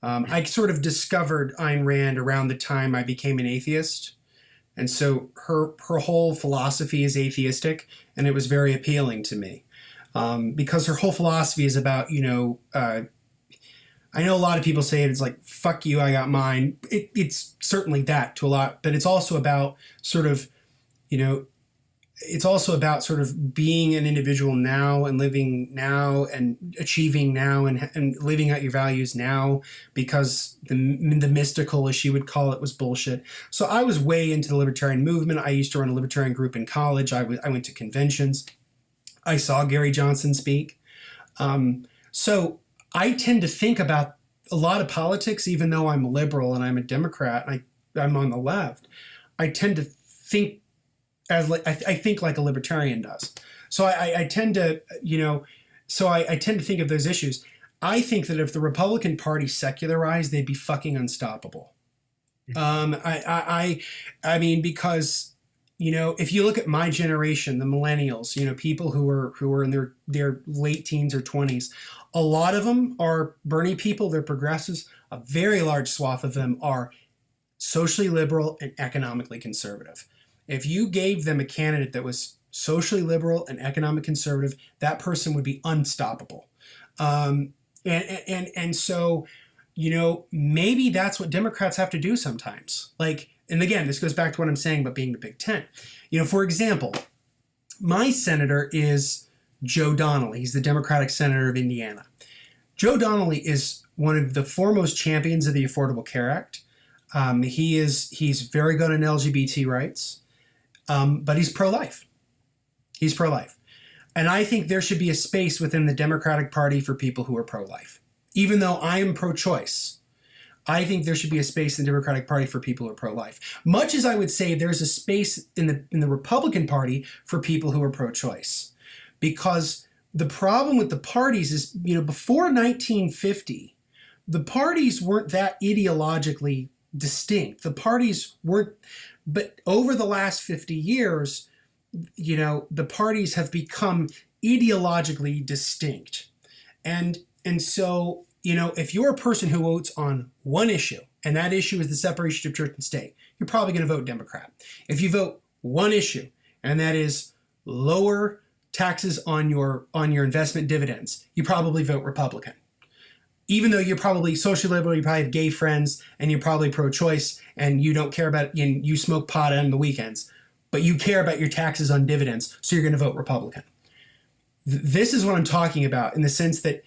I sort of discovered Ayn Rand around the time I became an atheist. And so her whole philosophy is atheistic, and it was very appealing to me. Because her whole philosophy is about, I know a lot of people say it's like, fuck you, I got mine. It's certainly that to a lot, but it's also about sort of, it's also about sort of being an individual now and living now and achieving now and living out your values now, because the mystical, as she would call it, was bullshit. So I was way into the libertarian movement. I used to run a libertarian group in college. I went to conventions. I saw Gary Johnson speak. So I tend to think about a lot of politics, even though I'm a liberal and I'm a Democrat and I'm on the left. I tend to think I think like a libertarian does. So I tend to, I tend to think of those issues. I think that if the Republican Party secularized, they'd be fucking unstoppable. I mean, because, if you look at my generation, the millennials, people who are in their late teens or 20s, a lot of them are Bernie people, they're progressives. a very large swath of them are socially liberal and economically conservative. If you gave them a candidate that was socially liberal and economic conservative, that person would be unstoppable. And so, maybe that's what Democrats have to do sometimes. Like, and again, this goes back to what I'm saying about being the Big Tent. For example, my senator is Joe Donnelly. He's the Democratic senator of Indiana. Joe Donnelly is one of the foremost champions of the Affordable Care Act. He's very good on LGBT rights, but he's pro-life. He's pro-life. And I think there should be a space within the Democratic Party for people who are pro-life. Even though I am pro-choice, I think there should be a space in the Democratic Party for people who are pro-life. Much as I would say there's a space in the Republican Party for people who are pro-choice. Because the problem with the parties is, before 1950, the parties weren't that ideologically distinct. The parties weren't, but over the last 50 years, the parties have become ideologically distinct. And so, if you're a person who votes on one issue, and that issue is the separation of church and state, you're probably going to vote Democrat. If you vote one issue, and that is lower taxes on your investment dividends, you probably vote Republican. Even though you're probably social liberal, you probably have gay friends, and you're probably pro-choice, and you don't care about, you smoke pot on the weekends, but you care about your taxes on dividends, so you're going to vote Republican. This is what I'm talking about, in the sense that,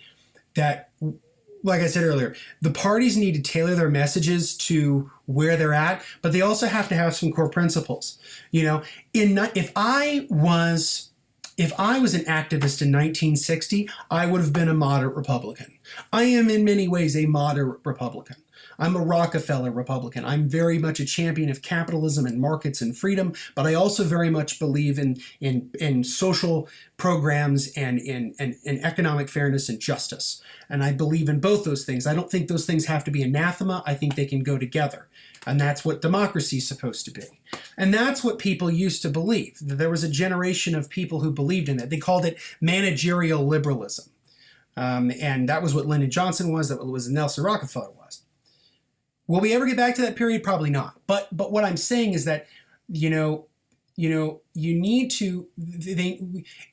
like I said earlier, the parties need to tailor their messages to where they're at, but they also have to have some core principles. If I was an activist in 1960, I would have been a moderate Republican. I am in many ways a moderate Republican. I'm a Rockefeller Republican. I'm very much a champion of capitalism and markets and freedom, but I also very much believe in social programs and in economic fairness and justice. And I believe in both those things. I don't think those things have to be anathema. I think they can go together. And that's what democracy is supposed to be. And that's what people used to believe. There was a generation of people who believed in that. They called it managerial liberalism. And that was what Lyndon Johnson was, that was Nelson Rockefeller was. Will we ever get back to that period? Probably not. But what I'm saying is that, you need to,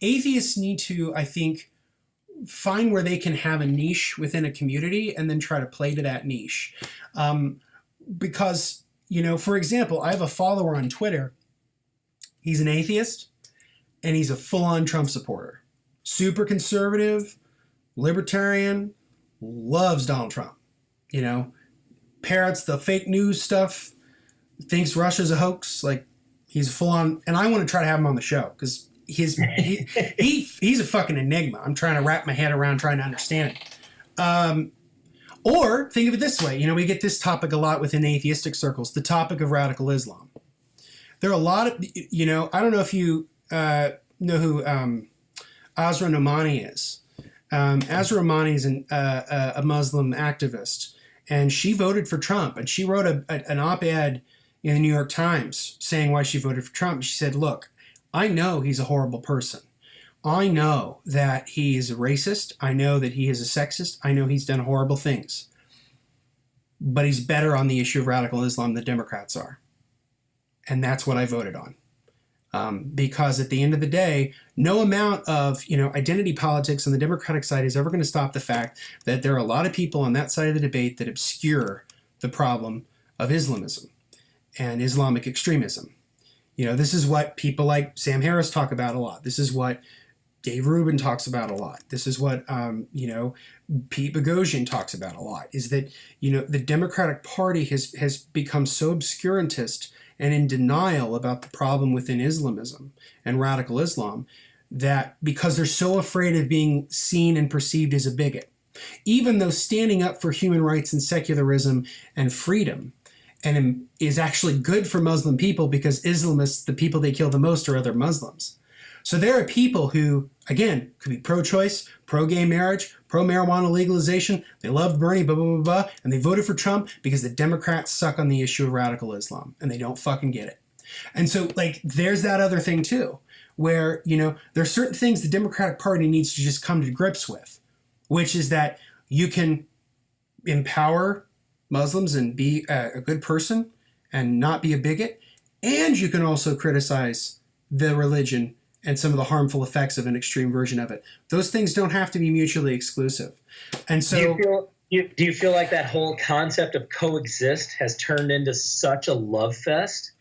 atheists need to, I think, find where they can have a niche within a community and then try to play to that niche. Because, for example, I have a follower on Twitter. He's an atheist and he's a full-on Trump supporter. Super conservative, libertarian, loves Donald Trump, parrots the fake news stuff, thinks Russia's a hoax. Like, he's full on, and I want to try to have him on the show because he's a fucking enigma. I'm trying to wrap my head around trying to understand it. Or think of it this way, we get this topic a lot within atheistic circles, the topic of radical Islam. There are a lot of, I don't know if you know who Azra Nomani is. Azra Nomani is a Muslim activist. And she voted for Trump, and she wrote an op-ed in the New York Times saying why she voted for Trump. She said, look, I know he's a horrible person. I know that he is a racist. I know that he is a sexist. I know he's done horrible things. But he's better on the issue of radical Islam than Democrats are. And that's what I voted on. Because at the end of the day, no amount of identity politics on the Democratic side is ever going to stop the fact that there are a lot of people on that side of the debate that obscure the problem of Islamism and Islamic extremism. This is what people like Sam Harris talk about a lot. This is what Dave Rubin talks about a lot. This is what Pete Boghossian talks about a lot. Is that the Democratic Party has become so obscurantist and in denial about the problem within Islamism and radical Islam, that because they're so afraid of being seen and perceived as a bigot, even though standing up for human rights and secularism and freedom and is actually good for Muslim people, because Islamists, the people they kill the most are other Muslims. So there are people who, again, could be pro-choice, pro-gay marriage, pro-marijuana legalization. They loved Bernie, blah, blah, blah, blah, and they voted for Trump because the Democrats suck on the issue of radical Islam, and they don't fucking get it. And so, there's that other thing, too, where, there are certain things the Democratic Party needs to just come to grips with, which is that you can empower Muslims and be a good person and not be a bigot. And you can also criticize the religion and some of the harmful effects of an extreme version of it. Those things don't have to be mutually exclusive. And so, do you feel like that whole concept of coexist has turned into such a love fest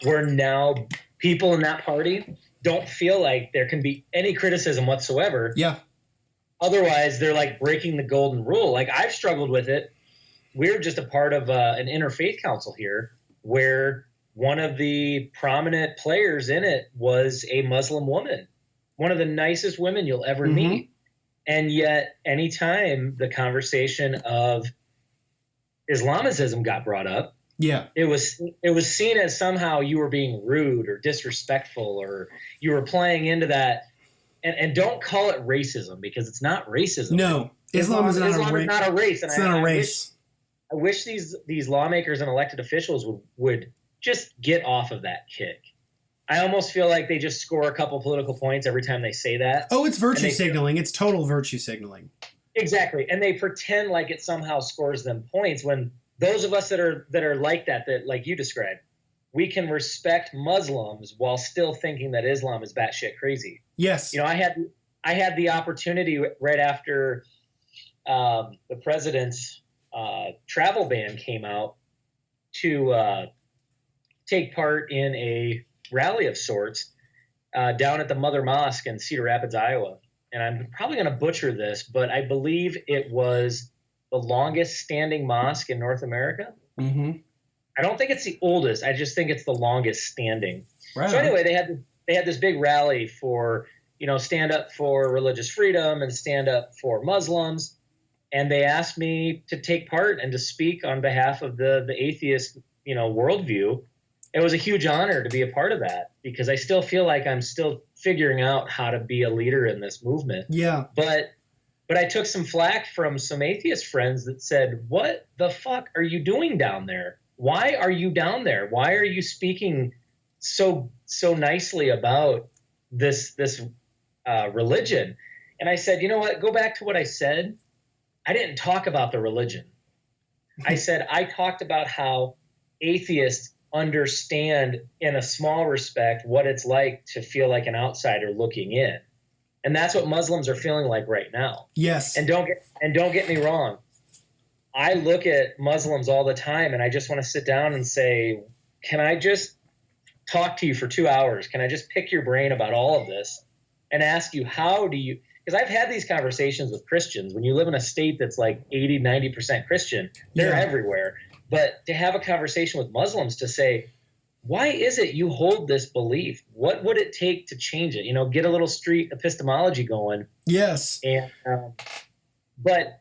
where now people in that party don't feel like there can be any criticism whatsoever? Yeah. Otherwise, they're like breaking the golden rule. Like, I've struggled with it. We're just a part of an interfaith council here where one of the prominent players in it was a Muslim woman, one of the nicest women you'll ever meet. And yet, anytime the conversation of Islamicism got brought up, it was seen as somehow you were being rude or disrespectful, or you were playing into that. And don't call it racism, because it's not racism. No, Islam is not a race. And it's not a race. I wish these lawmakers and elected officials would just get off of that kick. I almost feel like they just score a couple political points every time they say that. Oh, it's virtue signaling. It's total virtue signaling. Exactly. And they pretend like it somehow scores them points, when those of us that are like that like you described, we can respect Muslims while still thinking that Islam is batshit crazy. Yes. You know, I had the opportunity right after the president's travel ban came out to take part in a rally of sorts down at the Mother Mosque in Cedar Rapids, Iowa. And I'm probably going to butcher this, but I believe it was the longest standing mosque in North America. Mm-hmm. I don't think it's the oldest. I just think it's the longest standing. Right. So anyway, they had this big rally for, stand up for religious freedom and stand up for Muslims. And they asked me to take part and to speak on behalf of the atheist, worldview. It was a huge honor to be a part of that, because I still feel like I'm still figuring out how to be a leader in this movement. Yeah. But I took some flack from some atheist friends that said, "What the fuck are you doing down there? Why are you down there? Why are you speaking so nicely about this religion?" And I said, "You know what? Go back to what I said. I didn't talk about the religion. I said I talked about how atheists understand in a small respect what it's like to feel like an outsider looking in. And that's what Muslims are feeling like right now." Yes. And don't get me wrong. I look at Muslims all the time and I just want to sit down and say, "Can I just talk to you for 2 hours? Can I just pick your brain about all of this and ask you, how do you," because I've had these conversations with Christians. When you live in a state that's like 80, 90% Christian, they're everywhere. But to have a conversation with Muslims to say, why is it you hold this belief? What would it take to change it? Get a little street epistemology going. Yes. And but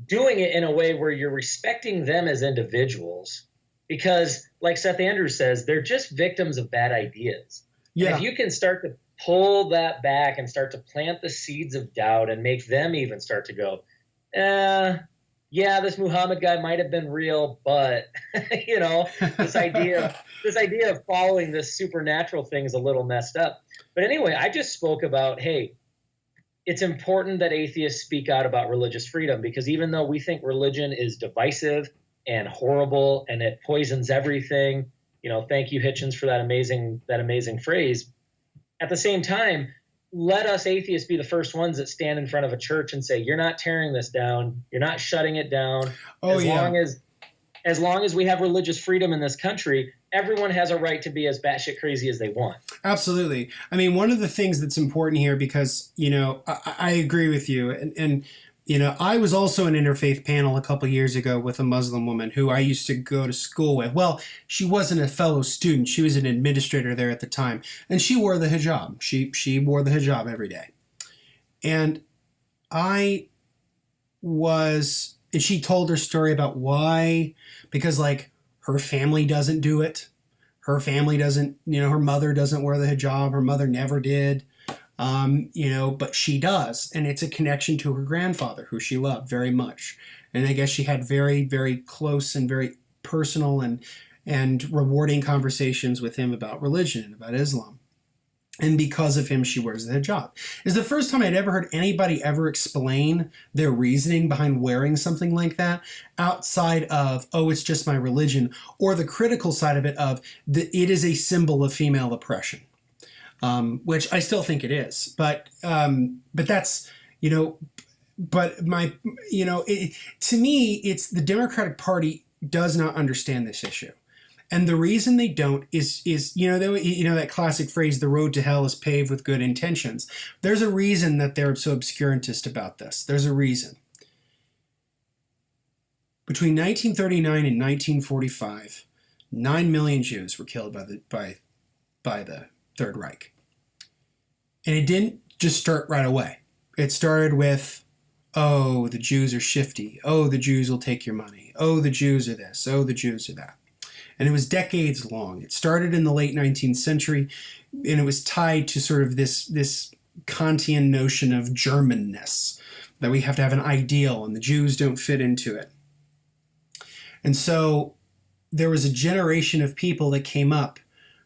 doing it in a way where you're respecting them as individuals, because like Seth Andrews says, they're just victims of bad ideas. Yeah. And if you can start to pull that back and start to plant the seeds of doubt and make them even start to go, yeah, this Muhammad guy might have been real, but this idea of following this supernatural thing is a little messed up. But anyway, I just spoke about, hey, it's important that atheists speak out about religious freedom, because even though we think religion is divisive and horrible and it poisons everything, thank you, Hitchens, for that amazing phrase. At the same time, let us atheists be the first ones that stand in front of a church and say, "You're not tearing this down. You're not shutting it down." As long as we have religious freedom in this country, everyone has a right to be as batshit crazy as they want. Absolutely. I mean, one of the things that's important here, because, I agree with you. And I was also in an interfaith panel a couple years ago with a Muslim woman who I used to go to school with. Well, she wasn't a fellow student. She was an administrator there at the time. And she wore the hijab. She wore the hijab every day. And she told her story about why, because her family doesn't do it. Her family doesn't, her mother doesn't wear the hijab. Her mother never did. But she does. And it's a connection to her grandfather, who she loved very much. And I guess she had very, very close and very personal and rewarding conversations with him about religion and about Islam. And because of him, she wears the hijab. It's the first time I'd ever heard anybody ever explain their reasoning behind wearing something like that outside of, oh, it's just my religion, or the critical side of it of it is a symbol of female oppression, which I still think it is. But that's, you know, but my, you know, to me, it's the Democratic Party does not understand this issue. And the reason they don't is that classic phrase, the road to hell is paved with good intentions. There's a reason that they're so obscurantist about this. There's a reason. Between 1939 and 1945, 9 million Jews were killed by the Third Reich. And it didn't just start right away. It started with, oh, the Jews are shifty. Oh, the Jews will take your money. Oh, the Jews are this. Oh, the Jews are that. And it was decades long. It started in the late 19th century, and it was tied to sort of this Kantian notion of Germanness, that we have to have an ideal, and the Jews don't fit into it. And so there was a generation of people that came up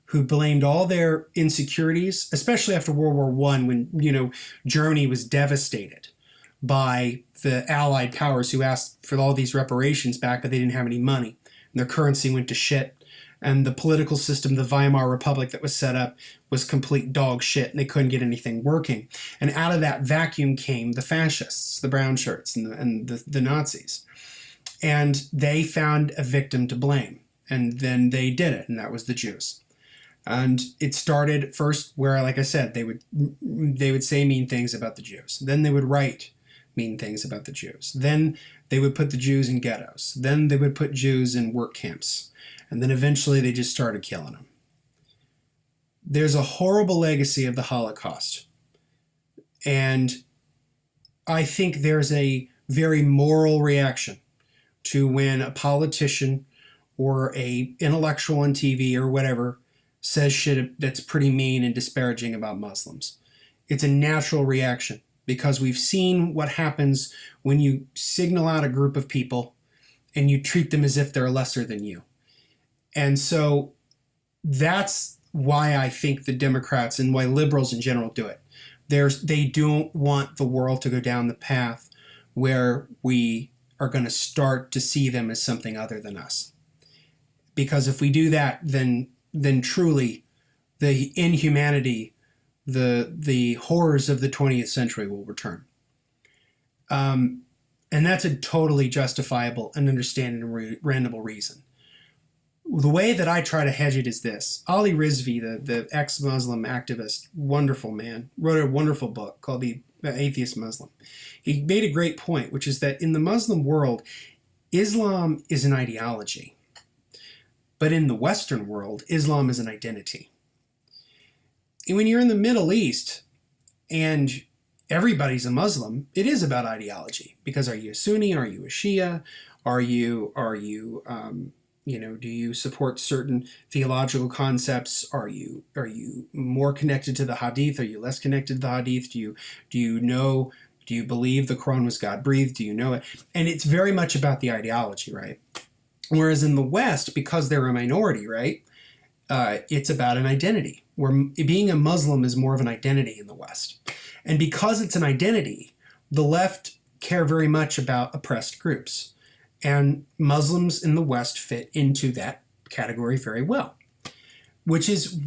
who blamed all their insecurities, especially after World War I, when, you know, Germany was devastated by the Allied powers who asked for all these reparations back, but they didn't have any money. And their currency went to shit. And the political system, the Weimar Republic that was set up, was complete dog shit, and they couldn't get anything working. And out of that vacuum came the fascists, the brown shirts, and the Nazis. And they found a victim to blame. And then they did it, and that was the Jews. And it started first where, like I said, they would say mean things about the Jews. Then they would write mean things about the Jews. Then they would put the Jews in ghettos. Then they would put Jews in work camps. And then eventually they just started killing them. There's a horrible legacy of the Holocaust. And I think there's a very moral reaction to when a politician or a intellectual on TV or whatever says shit that's pretty mean and disparaging about Muslims. It's a natural reaction because we've seen what happens when you signal out a group of people and you treat them as if they're lesser than you. And so that's why I think the Democrats and why liberals in general do it. They don't want the world to go down the path where we are going to start to see them as something other than us. Because if we do that, then truly the inhumanity, the horrors of the 20th century will return. And that's a totally justifiable and understandable reason. The way that I try to hedge it is this. Ali Rizvi, the ex-Muslim activist, wonderful man, wrote a wonderful book called The Atheist Muslim. He made a great point, which is that in the Muslim world, Islam is an ideology. But in the Western world, Islam is an identity. And when you're in the Middle East and everybody's a Muslim, it is about ideology. Because are you a Sunni? Are you a Shia? Do you support certain theological concepts? Are you more connected to the Hadith? Are you less connected to the Hadith? Do you believe the Quran was God breathed? Do you know it? And it's very much about the ideology, right? Whereas in the West, because they're a minority, right, it's about an identity. Where being a Muslim is more of an identity in the West. And because it's an identity, the left care very much about oppressed groups. And Muslims in the West fit into that category very well, which is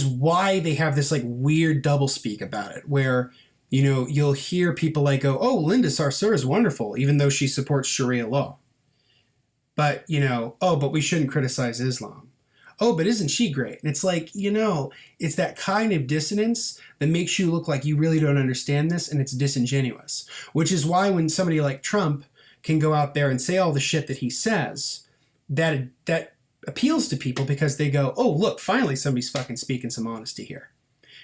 why they have this like weird doublespeak about it, where, you know, you'll hear people like go, "Oh, Linda Sarsour is wonderful," even though she supports Sharia law. But, you know, "Oh, but we shouldn't criticize Islam." "Oh, but isn't she great?" And it's like, you know, it's that kind of dissonance that makes you look like you really don't understand this, and it's disingenuous. Which is why when somebody like Trump can go out there and say all the shit that he says, that appeals to people because they go, "Oh, look, finally somebody's fucking speaking some honesty here."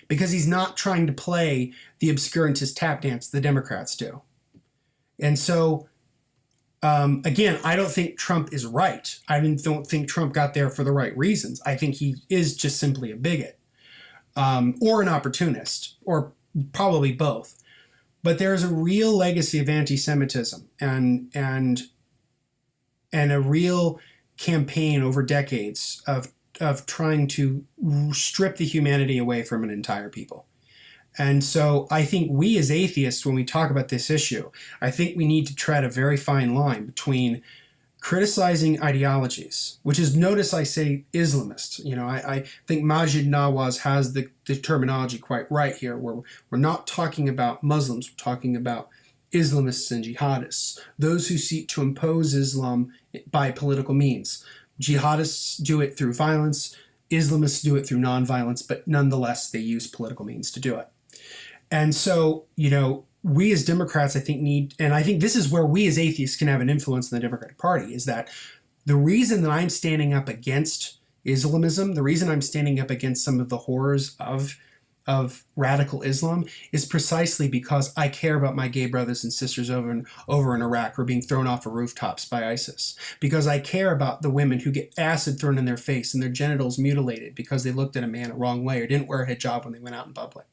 Because he's not trying to play the obscurantist tap dance the Democrats do. And so, again, I don't think Trump is right. I don't think Trump got there for the right reasons. I think he is just simply a bigot, or an opportunist, or probably both. But there's a real legacy of anti-Semitism and a real campaign over decades of of trying to strip the humanity away from an entire people. And so I think we as atheists, when we talk about this issue, I think we need to tread a very fine line between criticizing ideologies, which is, notice I say Islamists. I think Majid Nawaz has the terminology quite right here, where we're not talking about Muslims, we're talking about Islamists and jihadists, those who seek to impose Islam by political means. Jihadists do it through violence, Islamists do it through nonviolence, but nonetheless they use political means to do it. And so, we as Democrats, I think and I think this is where we as atheists can have an influence in the Democratic Party, is that the reason that I'm standing up against Islamism, the reason I'm standing up against some of the horrors of radical Islam, is precisely because I care about my gay brothers and sisters over in Iraq who are being thrown off of rooftops by ISIS. Because I care about the women who get acid thrown in their face and their genitals mutilated because they looked at a man the wrong way or didn't wear a hijab when they went out in public.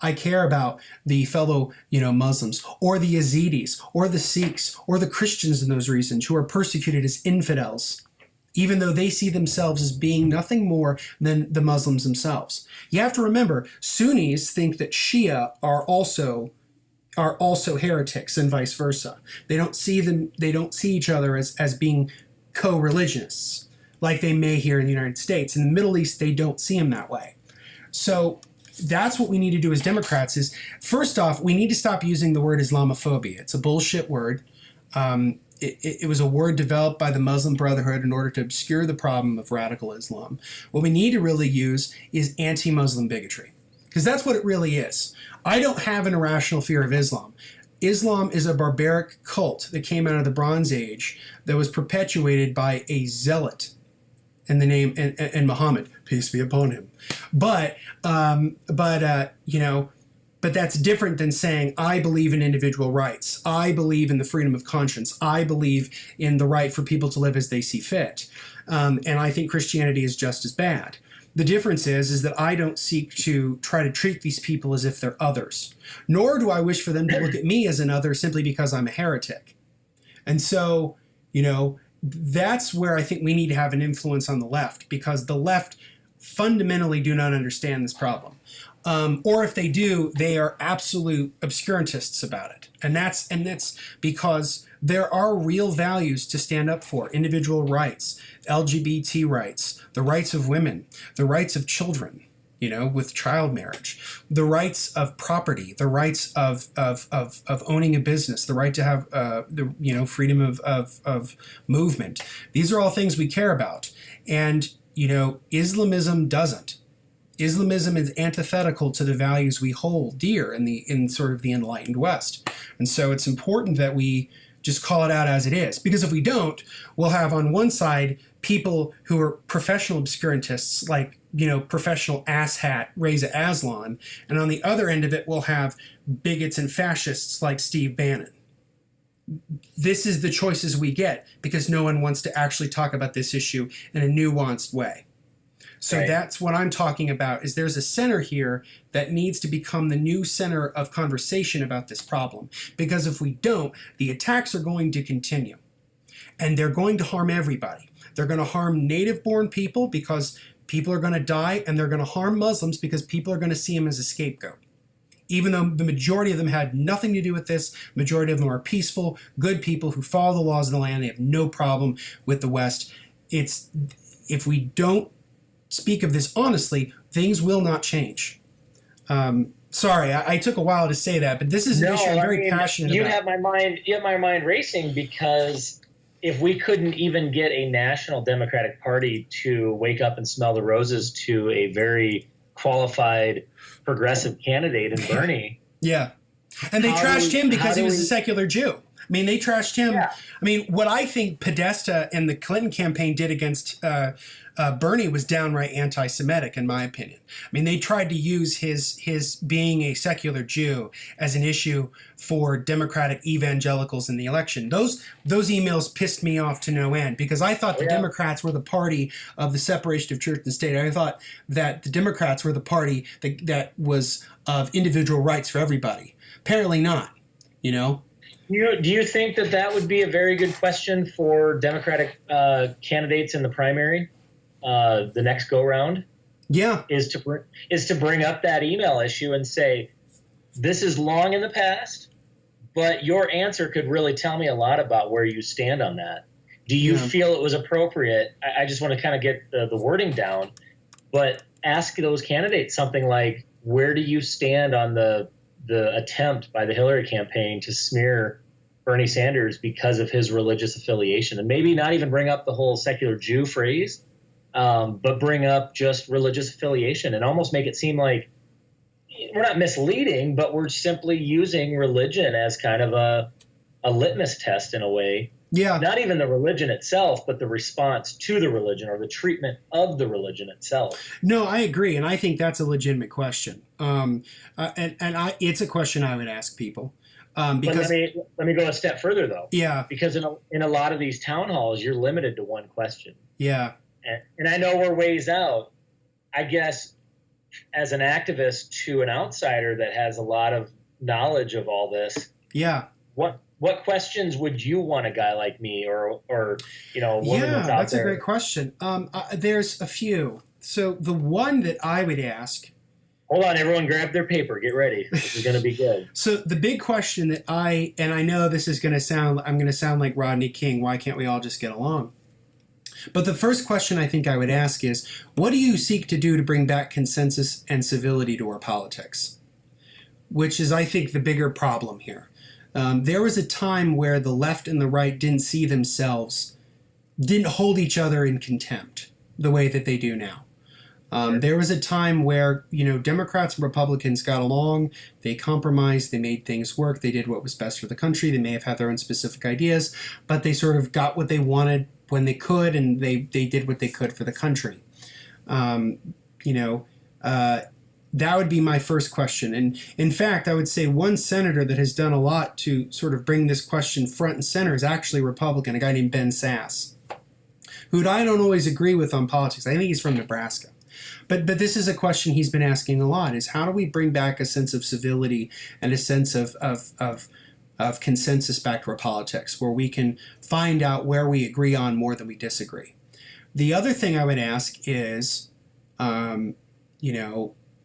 I care about the fellow, Muslims, or the Yazidis, or the Sikhs, or the Christians in those regions who are persecuted as infidels, even though they see themselves as being nothing more than the Muslims themselves. You have to remember, Sunnis think that Shia are also heretics and vice versa. They don't see each other as being co-religionists, like they may here in the United States. In the Middle East, they don't see them that way. So that's what we need to do as Democrats is, first off, we need to stop using the word Islamophobia. It's a bullshit word. It was a word developed by the Muslim Brotherhood in order to obscure the problem of radical Islam. What we need to really use is anti-Muslim bigotry, because that's what it really is. I don't have an irrational fear of Islam. Islam is a barbaric cult that came out of the Bronze Age that was perpetuated by a zealot in the name and Muhammad, peace be upon him. But that's different than saying I believe in individual rights. I believe in the freedom of conscience. I believe in the right for people to live as they see fit. And I think Christianity is just as bad. The difference is that I don't seek to try to treat these people as if they're others, nor do I wish for them to look at me as an other simply because I'm a heretic. And so, that's where I think we need to have an influence on the left, because the left fundamentally do not understand this problem. Or if they do, they are absolute obscurantists about it. And that's because there are real values to stand up for: individual rights, LGBT rights, the rights of women, the rights of children, with child marriage, the rights of property, the rights of owning a business, the right to have freedom of movement. These are all things we care about. And Islamism doesn't. Islamism is antithetical to the values we hold dear in sort of the enlightened West. And so it's important that we just call it out as it is, because if we don't, we'll have on one side people who are professional obscurantists, like professional asshat Reza Aslan, and on the other end of it we'll have bigots and fascists like Steve Bannon. This is the choices we get because no one wants to actually talk about this issue in a nuanced way. So right. That's what I'm talking about, is there's a center here that needs to become the new center of conversation about this problem. Because if we don't, the attacks are going to continue. And they're going to harm everybody. They're going to harm native-born people because people are going to die, and they're going to harm Muslims because people are going to see them as a scapegoat. Even though the majority of them had nothing to do with this, majority of them are peaceful, good people who follow the laws of the land. They have no problem with the West. If we don't speak of this honestly, things will not change. Sorry, I took a while to say that, but this is an issue I'm very passionate about. You have my mind racing, because if we couldn't even get a national Democratic Party to wake up and smell the roses to a very qualified progressive candidate in Bernie. Yeah. And they trashed him because he was a secular Jew. I mean, they trashed him. Yeah. I mean, what I think Podesta and the Clinton campaign did against Bernie was downright anti-Semitic, in my opinion. I mean, they tried to use his being a secular Jew as an issue for Democratic evangelicals in the election. Those emails pissed me off to no end, because I thought the Democrats were the party of the separation of church and state. I thought that the Democrats were the party that was of individual rights for everybody. Apparently not, Do you think that would be a very good question for Democratic candidates in the primary? the next go round Yeah. is to bring up that email issue and say, this is long in the past, but your answer could really tell me a lot about where you stand on that. Do you Yeah. feel it was appropriate? I just want to kind of get the wording down, but ask those candidates something like, where do you stand on the attempt by the Hillary campaign to smear Bernie Sanders because of his religious affiliation? And maybe not even bring up the whole secular Jew phrase, but bring up just religious affiliation and almost make it seem like we're not misleading, but we're simply using religion as kind of a litmus test in a way. Yeah. Not even the religion itself, but the response to the religion or the treatment of the religion itself. No, I agree, and I think that's a legitimate question. It's a question I would ask people. Because But let me go a step further though. Yeah. Because in a lot of these town halls, you're limited to one question. Yeah. And I know we're ways out. I guess as an activist to an outsider that has a lot of knowledge of all this. Yeah. What questions would you want a guy like me or a woman that's out that's there? a great question. There's a few. So the one that I would ask. Hold on, everyone, grab their paper. Get ready. This is going to be good. So the big question that I know this is going to sound, I'm going to sound like Rodney King. Why can't we all just get along? But the first question I think I would ask is, what do you seek to do to bring back consensus and civility to our politics? Which is, I think, the bigger problem here. There was a time where the left and the right didn't hold each other in contempt the way that they do now. There was a time where, Democrats and Republicans got along, they compromised, they made things work, they did what was best for the country, they may have had their own specific ideas, but they sort of got what they wanted when they could, and they did what they could for the country. That would be my first question. And in fact, I would say one senator that has done a lot to sort of bring this question front and center is actually Republican, a guy named Ben Sass, who I don't always agree with on politics. I think he's from Nebraska. But this is a question he's been asking a lot, is how do we bring back a sense of civility and a sense of consensus back to our politics, where we can find out where we agree on more than we disagree. The other thing I would ask is,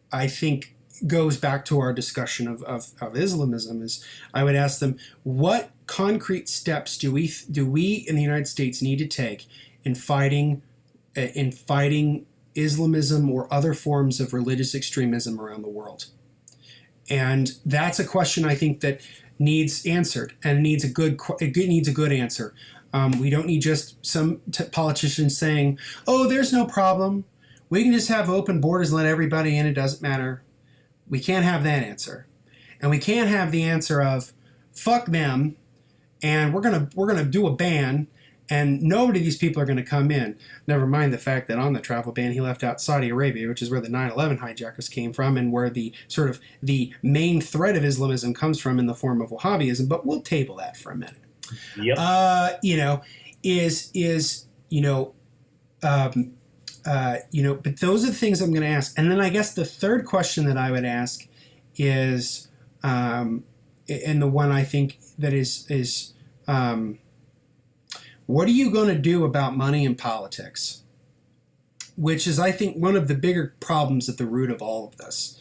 I think goes back to our discussion of Islamism, is I would ask them, what concrete steps do we in the United States need to take in fighting Islamism or other forms of religious extremism around the world? And that's a question I think that needs answered, and needs a good answer. We don't need just some politicians saying, "Oh, there's no problem. We can just have open borders and let everybody in. It doesn't matter." We can't have that answer, and we can't have the answer of "fuck them," and we're gonna do a ban, and nobody of these people are going to come in. Never mind the fact that on the travel ban, he left out Saudi Arabia, which is where the 9/11 hijackers came from, and where the sort of the main threat of Islamism comes from in the form of Wahhabism. But we'll table that for a minute. Yep. But those are the things I'm going to ask. And then I guess the third question that I would ask is, and the one I think that is what are you going to do about money in politics? Which is, I think, one of the bigger problems at the root of all of this.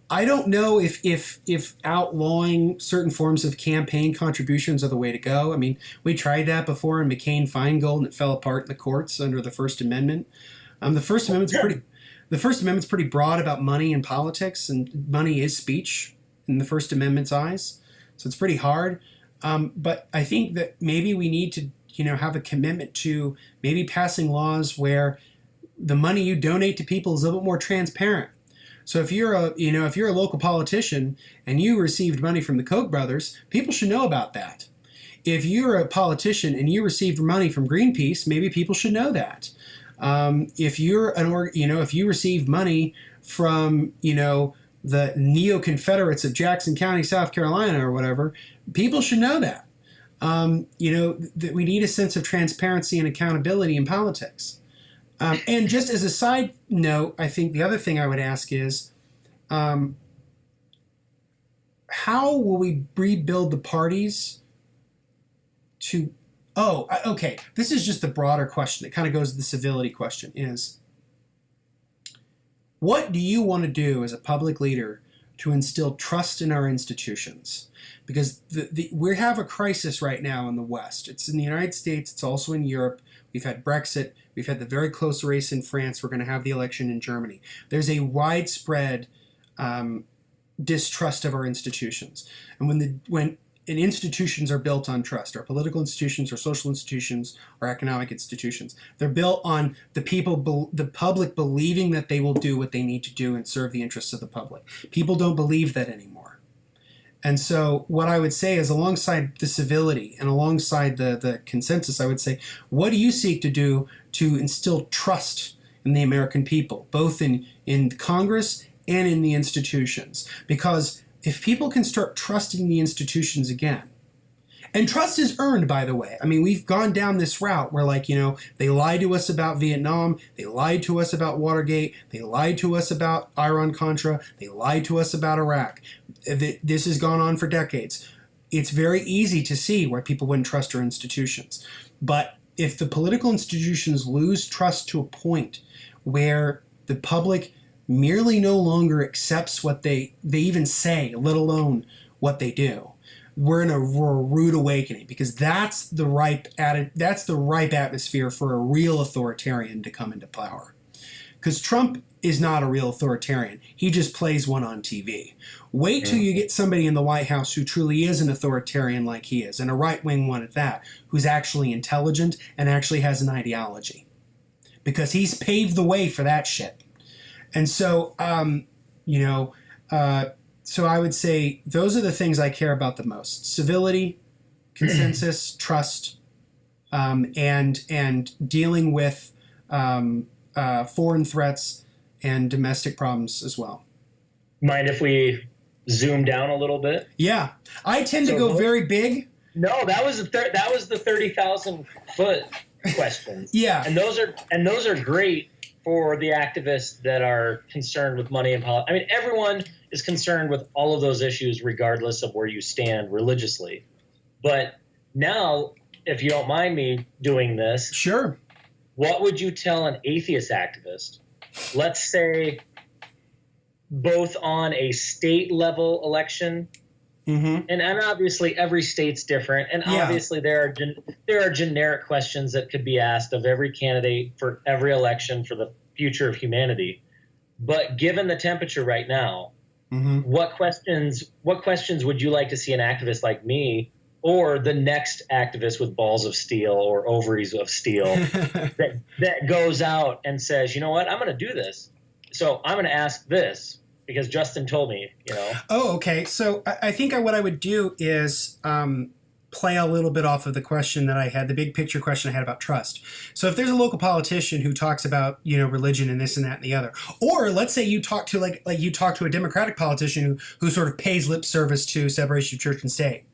I don't know if outlawing certain forms of campaign contributions are the way to go. I mean, we tried that before in McCain-Feingold, and it fell apart in the courts under the First Amendment. The First Amendment's pretty broad about money in politics, and money is speech in the First Amendment's eyes, so it's pretty hard. But I think that maybe we need to, have a commitment to maybe passing laws where the money you donate to people is a little bit more transparent. So if you're a local politician and you received money from the Koch brothers, people should know about that. If you're a politician and you received money from Greenpeace, maybe people should know that. If you received money from, the neo-Confederates of Jackson County, South Carolina, or whatever, people should know that. That we need a sense of transparency and accountability in politics. And just as a side note, I think the other thing I would ask is, how will we rebuild the parties to Okay. This is just the broader question. It kind of goes to the civility question is, what do you want to do as a public leader to instill trust in our institutions? Because we have a crisis right now in the West. It's in the United States. It's also in Europe. We've had Brexit. We've had the very close race in France. We're going to have the election in Germany. There's a widespread distrust of our institutions. And when institutions are built on trust, our political institutions, our social institutions, our economic institutions, they're built on the public believing that they will do what they need to do and serve the interests of the public. People don't believe that anymore. And so what I would say is, alongside the civility and alongside the consensus, I would say, what do you seek to do to instill trust in the American people, both in Congress and in the institutions? Because if people can start trusting the institutions again, and trust is earned, by the way. I mean, we've gone down this route where, like, they lied to us about Vietnam. They lied to us about Watergate. They lied to us about Iran-Contra. They lied to us about Iraq. This has gone on for decades. It's very easy to see why people wouldn't trust our institutions. But if the political institutions lose trust to a point where the public merely no longer accepts what they even say, let alone what they do, we're in a rude awakening, because that's the ripe atmosphere for a real authoritarian to come into power. Because Trump is not a real authoritarian. He just plays one on TV. Wait till you get somebody in the White House who truly is an authoritarian like he is, and a right-wing one at that, who's actually intelligent and actually has an ideology. Because he's paved the way for that shit. And so, so I would say those are the things I care about the most: civility, consensus, trust, and dealing with foreign threats and domestic problems as well. Mind if we zoom down a little bit? Yeah, I tend to go very big. No, that was the 30,000 foot questions. Yeah, and those are great for the activists that are concerned with money and politics. I mean, everyone is concerned with all of those issues regardless of where you stand religiously. But now, if you don't mind me doing this, sure. What would you tell an atheist activist, let's say both on a state level election, and obviously every state's different, and obviously there are generic questions that could be asked of every candidate for every election for the future of humanity. But given the temperature right now, what questions would you like to see an activist like me, or the next activist with balls of steel or ovaries of steel, that goes out and says, you know what, I'm going to do this, so I'm going to ask this because Justin told me, Oh, okay. So I think what I would do is play a little bit off of the question that I had, the big picture question I had about trust. So if there's a local politician who talks about, religion and this and that and the other, or let's say you talk to like you talk to a Democratic politician who sort of pays lip service to separation of church and state,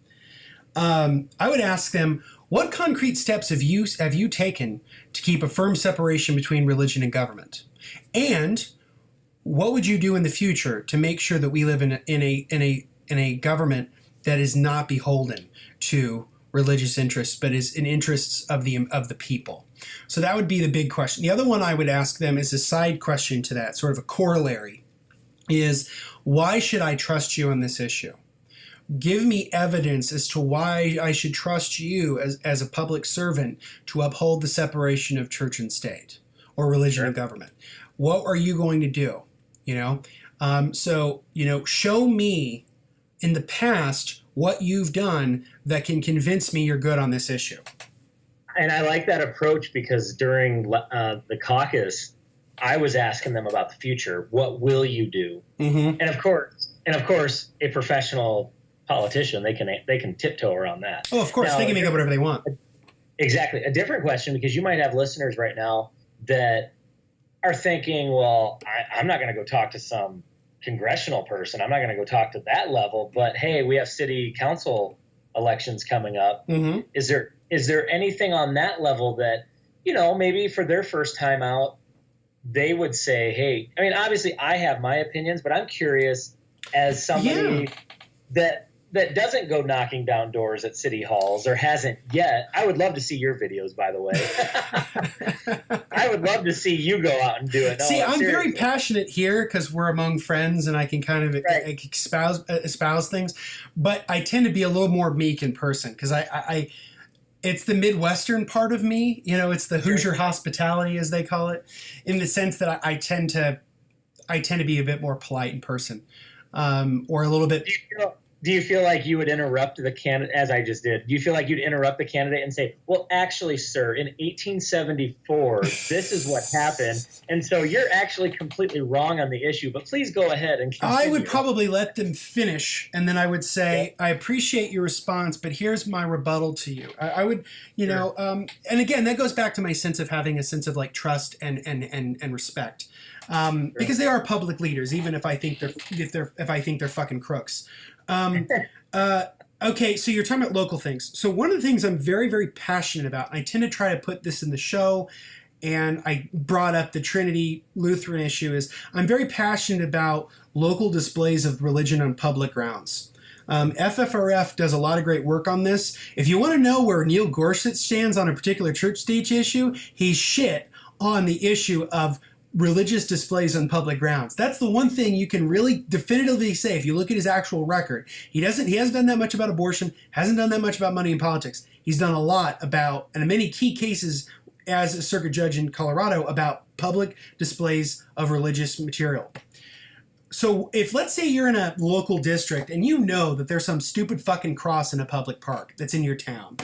I would ask them, what concrete steps have you taken to keep a firm separation between religion and government? And what would you do in the future to make sure that we live in a government that is not beholden to religious interests, but is in interests of the people? So that would be the big question. The other one I would ask them is a side question to that, sort of a corollary, is why should I trust you on this issue? Give me evidence as to why I should trust you as a public servant to uphold the separation of church and state, or religion and government. What are you going to do? Show me in the past what you've done that can convince me you're good on this issue. And I like that approach, because during the caucus, I was asking them about the future. What will you do? And of course, a professional politician, they can tiptoe around that. Oh, of course, now, they can make up whatever they want. Exactly. A different question, because you might have listeners right now that are thinking, well, I'm not going to go talk to some congressional person. I'm not going to go talk to that level. But hey, we have city council elections coming up. Is there anything on that level that, maybe for their first time out, they would say, hey, I mean, obviously I have my opinions, but I'm curious as somebody that that doesn't go knocking down doors at city halls or hasn't yet, I would love to see your videos, by the way. I would love to see you go out and do it. No, See, I'm seriously. very passionate here because we're among friends and I can kind of Right. espouse things, but I tend to be a little more meek in person because I it's the Midwestern part of me, you know, it's the Hoosier hospitality as they call it, in the sense that I tend to be a bit more polite in person, or a little bit. Do you feel like you would interrupt the candidate, as I just did? Do you feel like you'd interrupt the candidate and say, well, actually, sir, in 1874, this is what happened. And so you're actually completely wrong on the issue, but please go ahead and continue. I would probably let them finish, and then I would say, I appreciate your response, but here's my rebuttal to you. I would, you know, and again, that goes back to my sense of having a sense of like trust and respect. Because they are public leaders, even if I think they're fucking crooks. Okay, so you're talking about local things. So one of the things I'm very, very passionate about, and I tend to try to put this in the show, and I brought up the Trinity Lutheran issue, is I'm very passionate about local displays of religion on public grounds. FFRF does a lot of great work on this. If you want to know where Neil Gorsuch stands on a particular church speech issue, he's shit on the issue of religious displays on public grounds. That's the one thing you can really definitively say if you look at his actual record. He hasn't done that much about abortion, hasn't done that much about money in politics. He's done a lot about, and in many key cases as a circuit judge in Colorado, about public displays of religious material. So if, let's say, you're in a local district and you know that there's some stupid fucking cross in a public park that's in your town,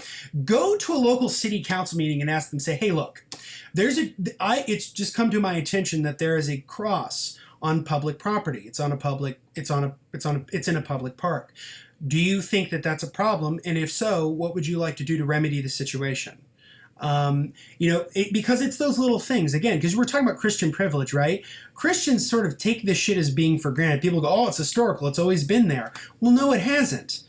go to a local city council meeting and ask them, say, hey, look, it's just come to my attention that there is a cross on public property. It's in a public park. Do you think that that's a problem? And if so, what would you like to do to remedy the situation? Because it's those little things, again, because we're talking about Christian privilege, right? Christians sort of take this shit as being for granted. People go, oh, it's historical. It's always been there. Well, no, it hasn't.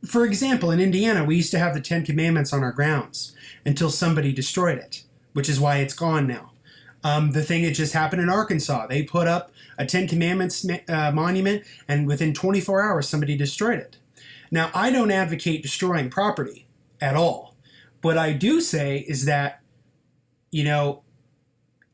For example, in Indiana, we used to have the Ten Commandments on our grounds until somebody destroyed it, which is why it's gone now. The thing that just happened in Arkansas, they put up a Ten Commandments monument, and within 24 hours, somebody destroyed it. Now, I don't advocate destroying property at all. What I do say is that,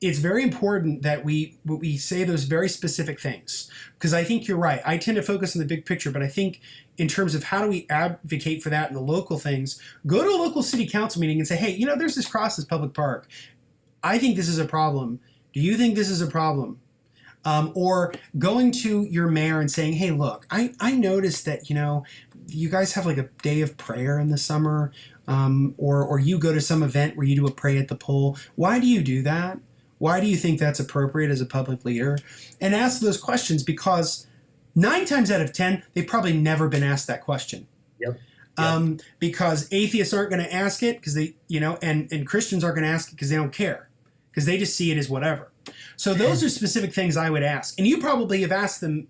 it's very important that we say those very specific things. Because I think you're right. I tend to focus on the big picture, but I think in terms of how do we advocate for that in the local things, go to a local city council meeting and say, hey, there's this cross this public park. I think this is a problem. Do you think this is a problem? Or going to your mayor and saying, hey, look, I noticed that, you guys have like a day of prayer in the summer, or you go to some event where you do a pray at the pole. Why do you do that? Why do you think that's appropriate as a public leader? And ask those questions, because 9 times out of 10, they've probably never been asked that question. Yep. Because atheists aren't going to ask it because they, and Christians aren't going to ask it because they don't care, because they just see it as whatever. So those are specific things I would ask. And you probably have asked them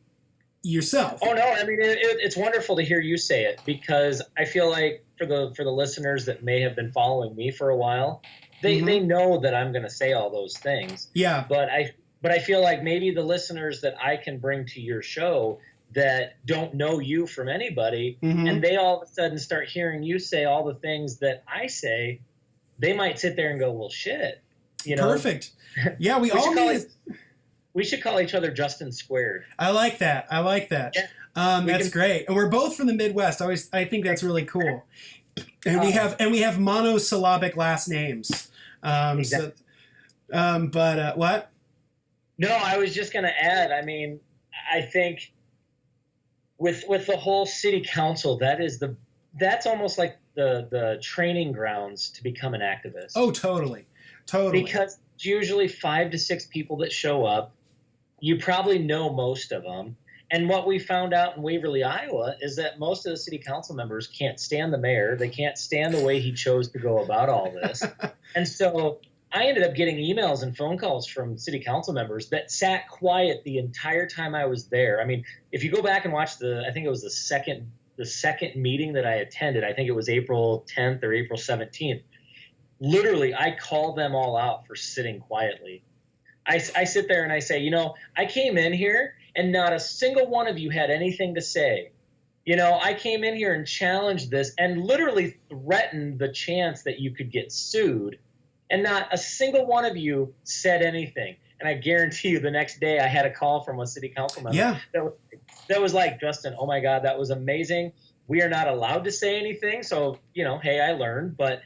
yourself. Oh, no. I mean, it's wonderful to hear you say it, because I feel like for the listeners that may have been following me for a while, they know that I'm going to say all those things. Yeah. But I feel like maybe the listeners that I can bring to your show that don't know you from anybody, and they all of a sudden start hearing you say all the things that I say, they might sit there and go, well, shit. Perfect. Yeah, we should call each other Justin Squared. I like that. Yeah. That's great. And we're both from the Midwest. I think that's really cool. And we have monosyllabic last names. Exactly. What? No, I was just going to add, I mean, I think with the whole city council, that's almost like the training grounds to become an activist. Oh, totally. Because it's usually 5 to 6 people that show up. You probably know most of them. And what we found out in Waverly, Iowa, is that most of the city council members can't stand the mayor. They can't stand the way he chose to go about all this. And so I ended up getting emails and phone calls from city council members that sat quiet the entire time I was there. I mean, if you go back and watch I think it was the second meeting that I attended, I think it was April 10th or April 17th. Literally, I called them all out for sitting quietly. I sit there and I say, I came in here and not a single one of you had anything to say. You know, I came in here and challenged this and literally threatened the chance that you could get sued, and not a single one of you said anything. And I guarantee you the next day I had a call from a city council member that was like, Justin, oh my God, that was amazing. We are not allowed to say anything. So, you know, hey, I learned. But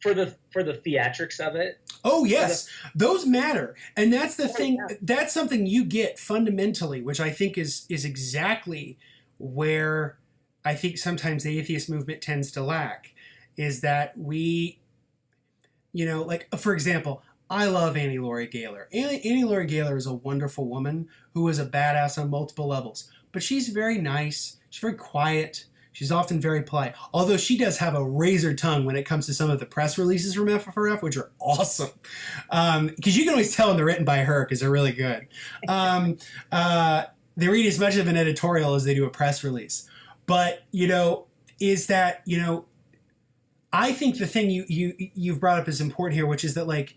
for the theatrics of it. Oh, yes. Those matter. And that's the thing. Yeah. That's something you get fundamentally, which I think is exactly where I think sometimes the atheist movement tends to lack, is that we, you know, like, for example, I love Annie Laurie Gaylor. Annie Laurie Gaylor is a wonderful woman who is a badass on multiple levels, but she's very nice. She's very quiet. She's often very polite, although she does have a razor tongue when it comes to some of the press releases from FFRF, which are awesome. Because you can always tell when they're written by her because they're really good. They read as much of an editorial as they do a press release. But, you know, is that, you know, I think the thing you've brought up is important here, which is that, like,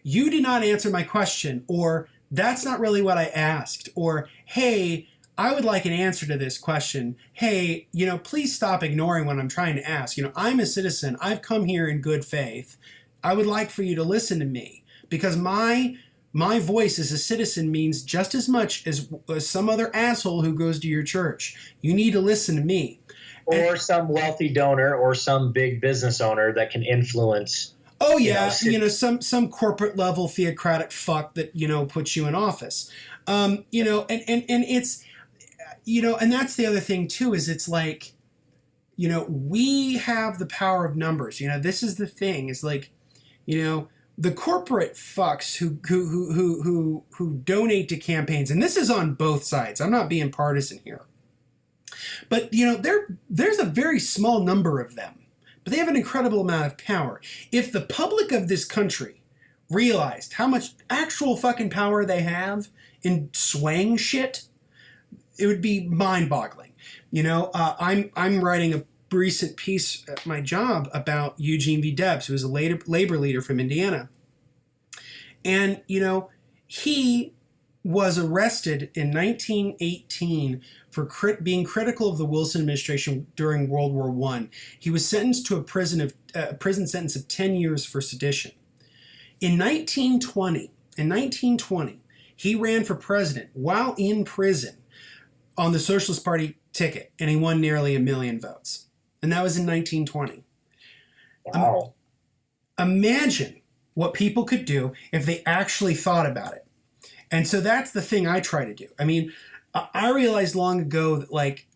you did not answer my question, or that's not really what I asked, or, hey, I would like an answer to this question. Hey, you know, please stop ignoring what I'm trying to ask. You know, I'm a citizen. I've come here in good faith. I would like for you to listen to me, because my voice as a citizen means just as much as some other asshole who goes to your church. You need to listen to me. Or some wealthy donor or some big business owner that can influence. Oh yeah, you know, some corporate level theocratic fuck that, you know, puts you in office. You know, and it's, you know, and that's the other thing too, is it's like, you know, we have the power of numbers. You know, this is the thing, is like, you know, the corporate fucks who donate to campaigns, and this is on both sides. I'm not being partisan here. But, you know, there's a very small number of them, but they have an incredible amount of power. If the public of this country realized how much actual fucking power they have in swaying shit, it would be mind-boggling. You know, I'm writing a recent piece at my job about Eugene V. Debs, who was a labor leader from Indiana. And, you know, he was arrested in 1918 for being critical of the Wilson administration during World War I. He was sentenced to a prison sentence of 10 years for sedition. In 1920, he ran for president while in prison on the Socialist Party ticket, and he won nearly 1 million votes. And that was in 1920. Wow. Imagine what people could do if they actually thought about it. And so that's the thing I try to do. I mean, I realized long ago that, like,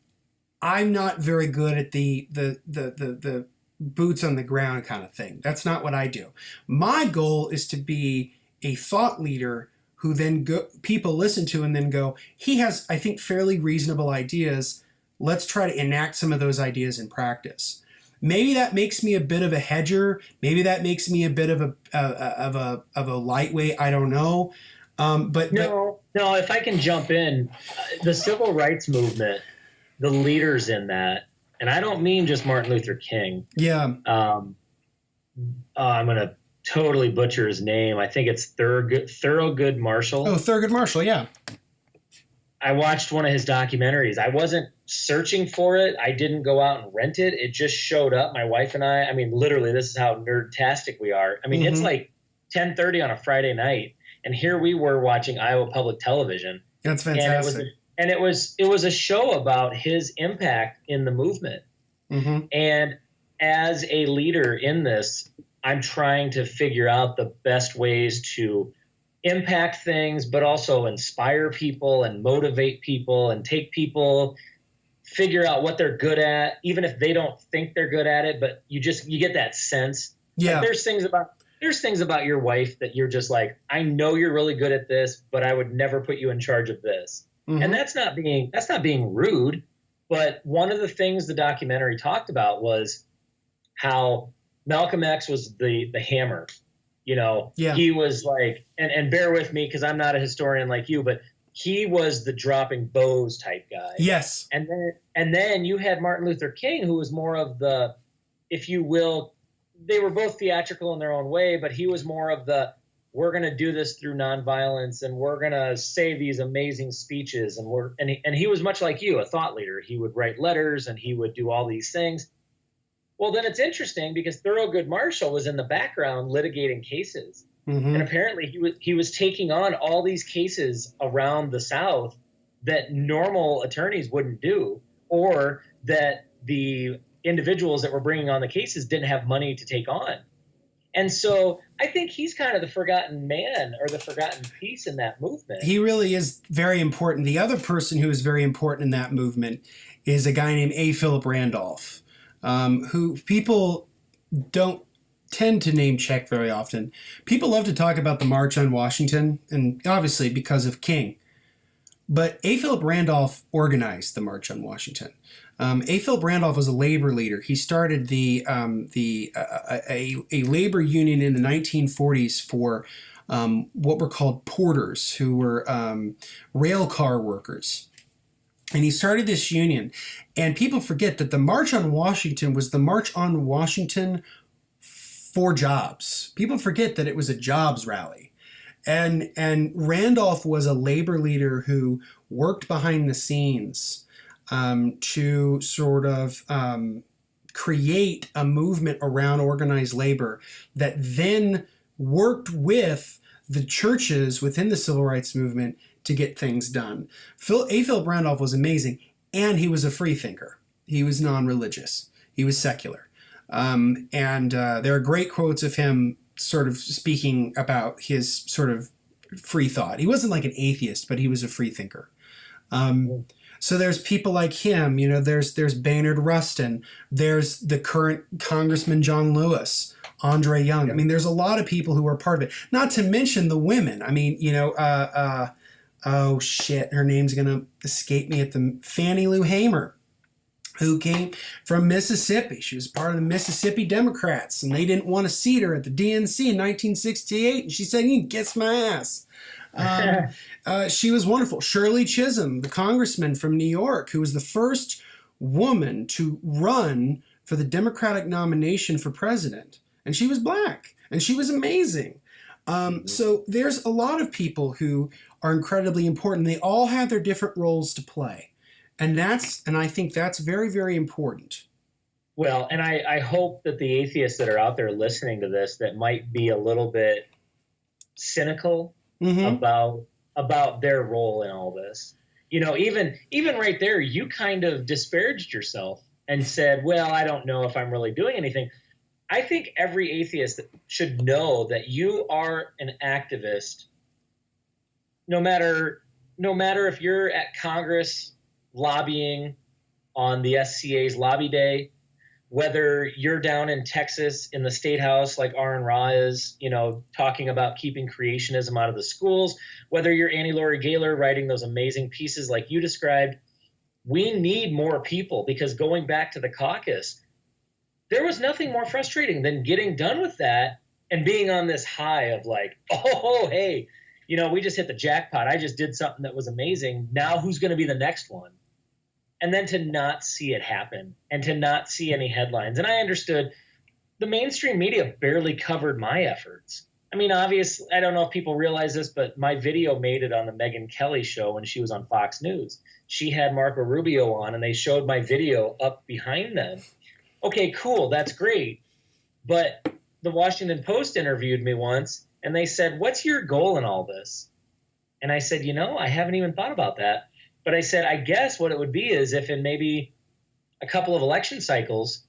I'm not very good at the boots on the ground kind of thing. That's not what I do. My goal is to be a thought leader who then people listen to and then go, he has, I think, fairly reasonable ideas. Let's try to enact some of those ideas in practice. Maybe that makes me a bit of a hedger. Maybe that makes me a bit of a lightweight. I don't know. No. If I can jump in, the civil rights movement, the leaders in that, and I don't mean just Martin Luther King. Yeah. I'm going to totally butcher his name. I think it's Thurgood Marshall. Oh, Thurgood Marshall, yeah. I watched one of his documentaries. I wasn't searching for it. I didn't go out and rent it. It just showed up. My wife and I mean, literally, this is how nerd-tastic we are. I mean, It's like 10:30 on a Friday night, and here we were watching Iowa Public Television. That's fantastic. And it was a show about his impact in the movement. Mm-hmm. And as a leader in this, I'm trying to figure out the best ways to impact things, but also inspire people and motivate people and take people, figure out what they're good at, even if they don't think they're good at it, but you get that sense. Yeah. Like there's things about your wife that you're just like, I know you're really good at this, but I would never put you in charge of this. Mm-hmm. And that's not being rude. But one of the things the documentary talked about was how Malcolm X was the hammer. You know, yeah. He was like, and bear with me because I'm not a historian like you, but he was the dropping bows type guy. Yes. And then you had Martin Luther King, who was more of the, if you will, they were both theatrical in their own way, but he was more of the, we're going to do this through nonviolence, and we're going to say these amazing speeches, and he was much like you, a thought leader. He would write letters and he would do all these things. Well, then it's interesting because Thurgood Marshall was in the background litigating cases. Mm-hmm. And apparently he was taking on all these cases around the South that normal attorneys wouldn't do, or that the individuals that were bringing on the cases didn't have money to take on. And so I think he's kind of the forgotten man or the forgotten piece in that movement. He really is very important. The other person who is very important in that movement is a guy named A. Philip Randolph, who people don't tend to name check very often. People love to talk about the March on Washington, and obviously because of King. But A. Philip Randolph organized the March on Washington. A. Philip Randolph was a labor leader. He started a labor union in the 1940s for what were called porters, who were rail car workers. And he started this union. And people forget that the March on Washington was the March on Washington for jobs. People forget that it was a jobs rally. And Randolph was a labor leader who worked behind the scenes to sort of create a movement around organized labor that then worked with the churches within the civil rights movement to get things done. A. Philip Randolph was amazing, and he was a free thinker. He was non-religious. He was secular. There are great quotes of him sort of speaking about his sort of free thought. He wasn't like an atheist, but he was a free thinker. So there's people like him, there's Baynard Rustin, there's the current Congressman John Lewis, Andre Young. I mean, there's a lot of people who are part of it, not to mention the women. I mean, oh shit, her name's going to escape me Fannie Lou Hamer, who came from Mississippi. She was part of the Mississippi Democrats, and they didn't want to seat her at the DNC in 1968. And she said, "You can kiss my ass." She was wonderful. Shirley Chisholm, the congressman from New York, who was the first woman to run for the Democratic nomination for president. And she was black, and she was amazing. So there's a lot of people who are incredibly important. They all have their different roles to play. And I think that's very, very important. Well, and I hope that the atheists that are out there listening to this that might be a little bit cynical about their role in all this. Even right there, you kind of disparaged yourself and said, well, I don't know if I'm really doing anything. I think every atheist should know that you are an activist, no matter if you're at Congress lobbying on the SCA's lobby day, whether you're down in Texas in the State House like Aaron Ra is, talking about keeping creationism out of the schools, whether you're Annie Laurie Gaylor writing those amazing pieces like you described. We need more people, because going back to the caucus, there was nothing more frustrating than getting done with that and being on this high of like, oh, hey, we just hit the jackpot. I just did something that was amazing. Now who's going to be the next one? And then to not see it happen and to not see any headlines. And I understood the mainstream media barely covered my efforts. I mean, obviously, I don't know if people realize this, but my video made it on the Megyn Kelly show when she was on Fox News. She had Marco Rubio on, and they showed my video up behind them. Okay, cool. That's great. But the Washington Post interviewed me once, and they said, what's your goal in all this? And I said, I haven't even thought about that. But I said, I guess what it would be is if in maybe a couple of election cycles,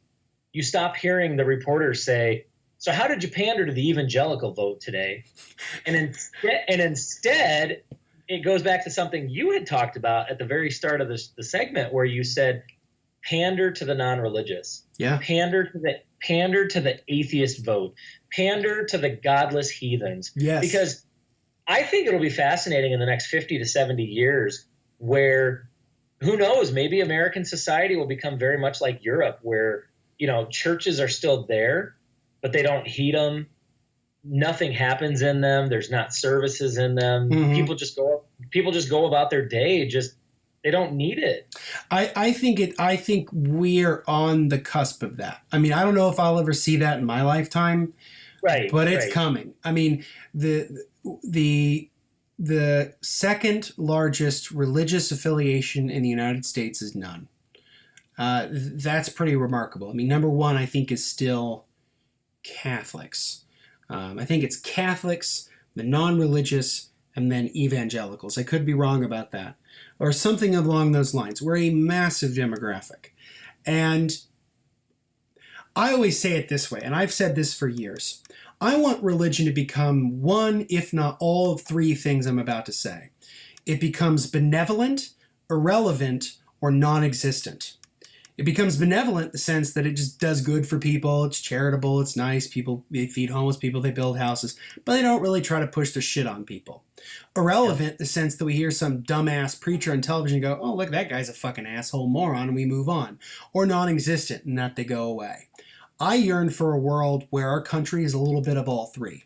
you stop hearing the reporters say, so how did you pander to the evangelical vote today? And instead, it goes back to something you had talked about at the very start of the segment, where you said, pander to the non-religious. Yeah. Pander to the atheist vote. Pander to the godless heathens. Yes. Because I think it'll be fascinating in the next 50 to 70 years where, who knows, maybe American society will become very much like Europe, where, churches are still there, but they don't heed them. Nothing happens in them. There's not services in them. Mm-hmm. People just go about their day. They don't need it. I think we're on the cusp of that. I mean, I don't know if I'll ever see that in my lifetime. Right, but it's right. coming. I mean, the the second largest religious affiliation in the United States is none. That's pretty remarkable. I mean, number one, I think, is still Catholics. I think it's Catholics, the non-religious, and then evangelicals. I could be wrong about that, or something along those lines. We're a massive demographic, and I always say it this way, and I've said this for years. I want religion to become one, if not all, of three things I'm about to say. It becomes benevolent, irrelevant, or non existent. It becomes benevolent in the sense that it just does good for people, it's charitable, it's nice, people, they feed homeless people, they build houses, but they don't really try to push their shit on people. Irrelevant in the sense that we hear some dumbass preacher on television go, oh, look, that guy's a fucking asshole moron, and we move on. Or non existent in that they go away. I yearn for a world where our country is a little bit of all three.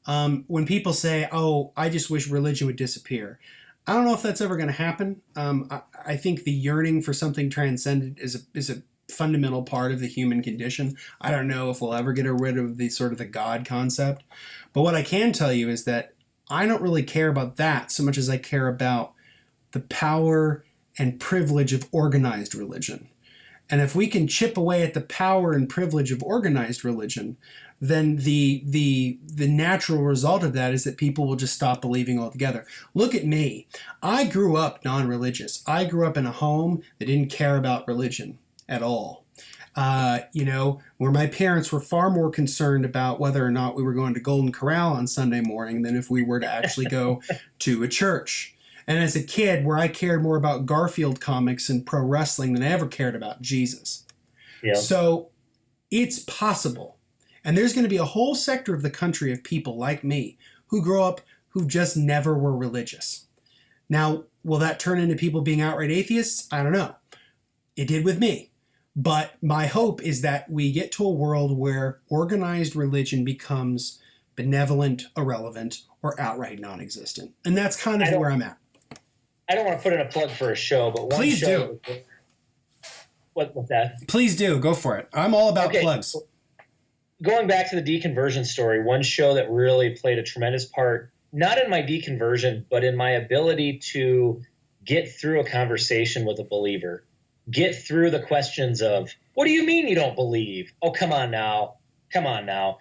When people say, oh, I just wish religion would disappear, I don't know if that's ever going to happen. I think the yearning for something transcendent is a fundamental part of the human condition. I don't know if we'll ever get rid of the sort of the God concept. But what I can tell you is that I don't really care about that so much as I care about the power and privilege of organized religion. And if we can chip away at the power and privilege of organized religion, then the natural result of that is that people will just stop believing altogether. Look at me. I grew up non-religious. I grew up in a home that didn't care about religion at all. Where my parents were far more concerned about whether or not we were going to Golden Corral on Sunday morning than if we were to actually go to a church. And as a kid, where I cared more about Garfield comics and pro wrestling than I ever cared about Jesus. Yeah. So it's possible. And there's going to be a whole sector of the country of people like me who grow up who just never were religious. Now, will that turn into people being outright atheists? I don't know. It did with me. But my hope is that we get to a world where organized religion becomes benevolent, irrelevant, or outright non-existent. And that's kind of where I'm at. I don't want to put in a plug for a show, but one Please show. Do. What's that? Please do. Go for it. I'm all about plugs. Going back to the deconversion story, one show that really played a tremendous part, not in my deconversion, but in my ability to get through a conversation with a believer, get through the questions of, what do you mean you don't believe? Oh, come on now. Come on now.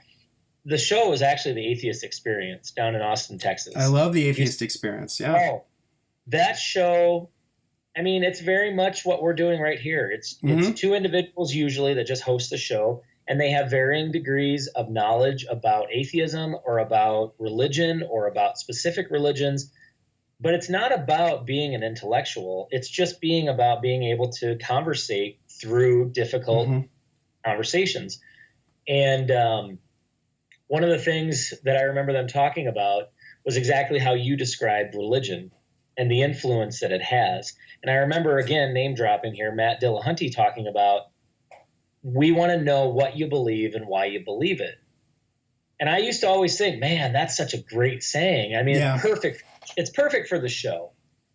The show was actually the Atheist Experience down in Austin, Texas. I love the Atheist Experience. Yeah. Oh, that show, I mean, it's very much what we're doing right here. It's two individuals usually that just host the show, and they have varying degrees of knowledge about atheism or about religion or about specific religions. But it's not about being an intellectual. It's just about being able to conversate through difficult conversations. And one of the things that I remember them talking about was exactly how you described religion and the influence that it has. And I remember, again, name dropping here, Matt Dillahunty talking about, we want to know what you believe and why you believe it. And I used to always think, man, that's such a great saying. I mean, It's perfect. It's perfect for the show.